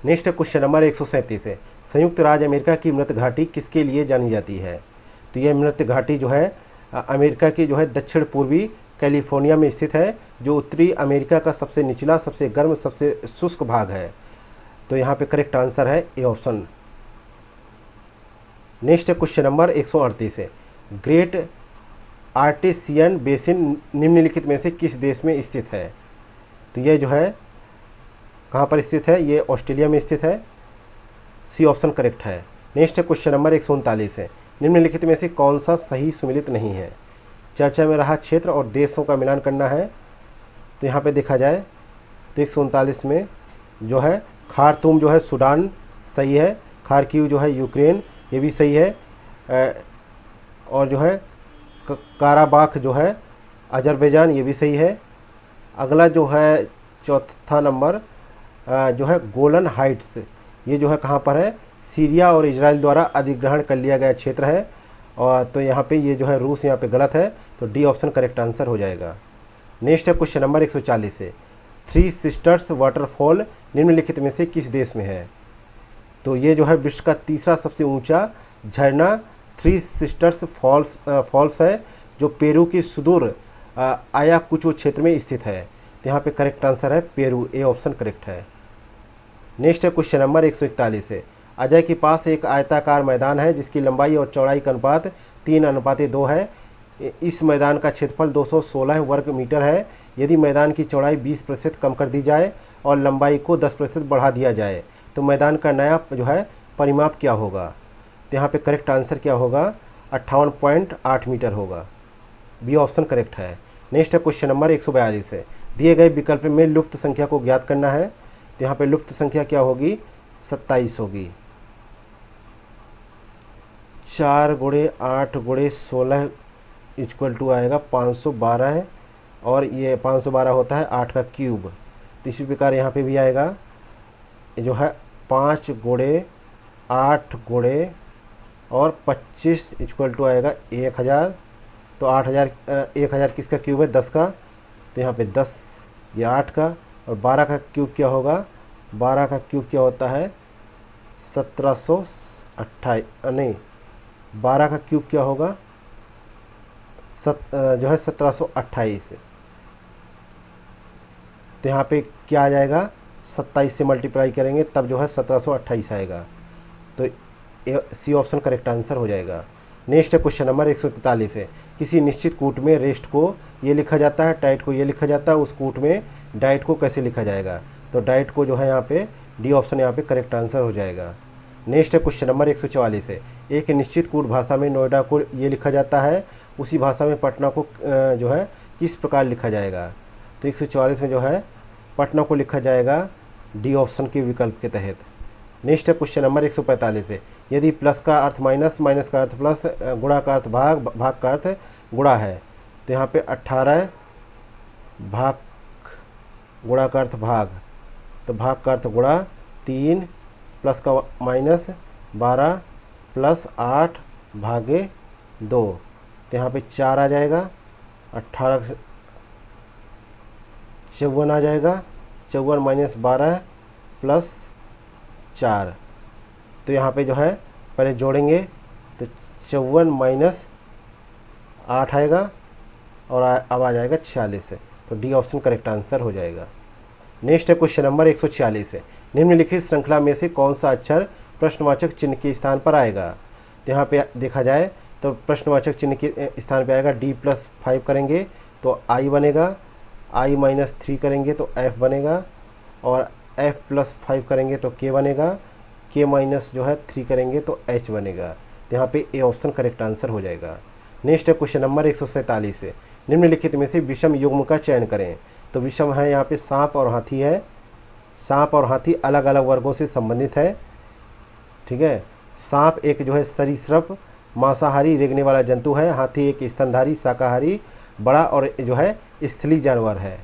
नेक्स्ट क्वेश्चन नंबर 137 है, संयुक्त राज्य अमेरिका की मृत घाटी किसके लिए जानी जाती है? तो यह मृत घाटी जो है अमेरिका की जो है दक्षिण पूर्वी कैलिफोर्निया में स्थित है, जो उत्तरी अमेरिका का सबसे निचला, सबसे गर्म, सबसे शुष्क भाग है। तो यहाँ पे करेक्ट आंसर है A option. Next question number 138 है, ग्रेट आर्टेसियन बेसिन निम्नलिखित में से किस देश में स्थित है? तो ये जो है कहाँ पर स्थित है? ये ऑस्ट्रेलिया में स्थित है। सी ऑप्शन करेक्ट है। नेक्स्ट क्वेश्चन नंबर 139 है, निम्नलिखित में से कौन सा सही सुमेलित नहीं है? चर्चा में रहा क्षेत्र और देशों का मिलान करना है। तो यहाँ पे देखा जाए तो 139 में जो है खार्तूम जो है सूडान सही है, खार्किव जो है यूक्रेन ये भी सही है, और जो है काराबाख जो है अजरबैजान ये भी सही है। अगला जो है चौथा नंबर जो है गोलन हाइट्स, ये जो है कहाँ पर है? सीरिया और इजराइल द्वारा अधिग्रहण कर लिया गया क्षेत्र है, और तो यहाँ पे ये जो है रूस यहाँ पे गलत है, तो डी ऑप्शन करेक्ट आंसर हो जाएगा। नेक्स्ट है क्वेश्चन नंबर 140 है, थ्री सिस्टर्स वाटरफॉल निम्नलिखित में से किस देश में है? तो ये जो है विश्व का तीसरा सबसे ऊंचा झरना थ्री सिस्टर्स फॉल्स है, जो पेरू के सुदूर आयाकुचो क्षेत्र में स्थित है। तो यहाँ पे करेक्ट आंसर है पेरू, ए ऑप्शन करेक्ट है। नेक्स्ट है क्वेश्चन नंबर 141 है, अजय के पास एक आयताकार मैदान है जिसकी लंबाई और चौड़ाई का अनुपात 3:2 है। इस मैदान का क्षेत्रफल 216 वर्ग मीटर है। यदि मैदान की चौड़ाई 20% कम कर दी जाए और लंबाई को 10% बढ़ा दिया जाए तो मैदान का नया जो है परिमाप क्या होगा? तो यहाँ पे करेक्ट आंसर क्या होगा? 58.8 मीटर होगा। बी ऑप्शन करेक्ट है। नेक्स्ट है क्वेश्चन नंबर 142 है, दिए गए विकल्प में लुप्त संख्या को ज्ञात करना है। तो यहाँ पे लुप्त संख्या क्या होगी? 27 होगी। 4 × 8 × 16 इक्वल टू आएगा 512 है, और ये 512 होता है 8 का क्यूब। तो इसी प्रकार यहाँ पे भी आएगा, जो है 5 × 8 × और 25 इक्वल टू आएगा 1000। तो 1000 किसका क्यूब है? 10 का। तो यहाँ पे 10 ये 8 का, और 12 का क्यूब क्या होगा? 12 का क्यूब क्या होता है? 1728 नहीं, 12 का क्यूब क्या होगा? जो है 1728। तो यहाँ पे क्या आ जाएगा? 27 से मल्टीप्लाई करेंगे तब जो है 1728 आएगा। तो सी ऑप्शन करेक्ट आंसर हो जाएगा। नेक्स्ट है क्वेश्चन नंबर 143 है, किसी निश्चित कूट में रेस्ट को ये लिखा जाता है, टाइट को ये लिखा जाता है, उस कूट में डाइट को कैसे लिखा जाएगा? तो डाइट को जो है यहाँ पे डी ऑप्शन यहाँ पे करेक्ट आंसर हो जाएगा। नेक्स्ट है क्वेश्चन नंबर 144 है, एक निश्चित कूट भाषा में नोएडा को ये लिखा जाता है, उसी भाषा में पटना को जो है किस प्रकार लिखा जाएगा? तो 144 में जो है पटना को लिखा जाएगा डी ऑप्शन के विकल्प के तहत। नेक्स्ट है क्वेश्चन नंबर 145 है, यदि प्लस का अर्थ माइनस, माइनस का अर्थ प्लस, गुणा का अर्थ भाग, भाग का अर्थ गुणा है, तो यहाँ पे 18 भाग, गुणा का अर्थ भाग, तो भाग का अर्थ गुणा, 3 प्लस का माइनस 12 प्लस 8 भागे 2, तो यहाँ पे 4 आ जाएगा, 18 54 आ जाएगा, 54 माइनस 12 प्लस 4। तो यहाँ पे जो है पहले जोड़ेंगे तो 54 माइनस 8 आएगा, और अब आ जाएगा 46। तो डी ऑप्शन करेक्ट आंसर हो जाएगा। नेक्स्ट है क्वेश्चन नंबर 146 है, निम्नलिखित श्रृंखला में से कौन सा अक्षर प्रश्नवाचक चिन्ह के स्थान पर आएगा? तो यहाँ पे देखा जाए तो प्रश्नवाचक चिन्ह के स्थान पे आएगा D+5 करेंगे तो I बनेगा, i-3 करेंगे तो f बनेगा, और f+5 करेंगे तो k बनेगा, k माइनस जो है 3 करेंगे तो h बनेगा। तो यहाँ पे ए ऑप्शन करेक्ट आंसर हो जाएगा। नेक्स्ट है क्वेश्चन नंबर 147 है, निम्नलिखित में से विषम युग्म का चयन करें। तो विषम है यहाँ पे सांप और हाथी है। सांप और हाथी अलग अलग वर्गों से संबंधित है, ठीक है। सांप एक जो है सरीसृप मांसाहारी रेंगने वाला जंतु है। हाथी एक स्तनधारी शाकाहारी बड़ा और जो है स्थलीय जानवर है।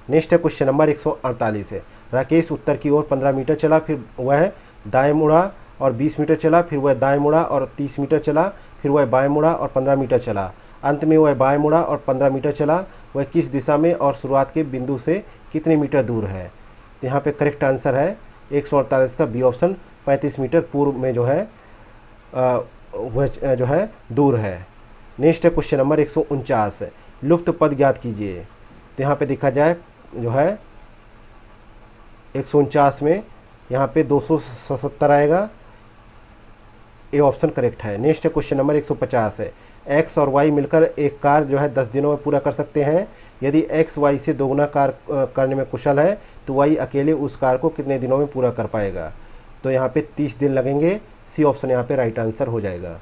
नेक्स्ट है क्वेश्चन नंबर 148 है, राकेश उत्तर की ओर 15 मीटर चला, फिर वह दाएं मुड़ा और 20 मीटर चला, फिर वह दाएं मुड़ा और 30 मीटर चला, फिर वह बाएं मुड़ा और 15 मीटर चला, अंत में वह बाएं मुड़ा और 15 मीटर चला। वह किस दिशा में और शुरुआत के बिंदु से कितने मीटर दूर है? तो यहाँ पे करेक्ट आंसर है 148 का बी ऑप्शन, 35 मीटर पूर्व में जो है वह जो है दूर है। नेक्स्ट है क्वेश्चन नंबर 149 है, लुप्त पद ज्ञात कीजिए। तो यहाँ पे देखा जाए जो है 149 में यहाँ पे 277 आएगा, ए ऑप्शन करेक्ट है। नेक्स्ट है क्वेश्चन नंबर 150 है, एक्स और वाई मिलकर एक कार्य जो है 10 दिनों में पूरा कर सकते हैं। यदि एक्स वाई से दोगुना कार्य करने में कुशल है तो वाई अकेले उस कार्य को कितने दिनों में पूरा कर पाएगा? तो यहाँ पे 30 दिन लगेंगे, सी ऑप्शन यहाँ पे राइट आंसर हो जाएगा।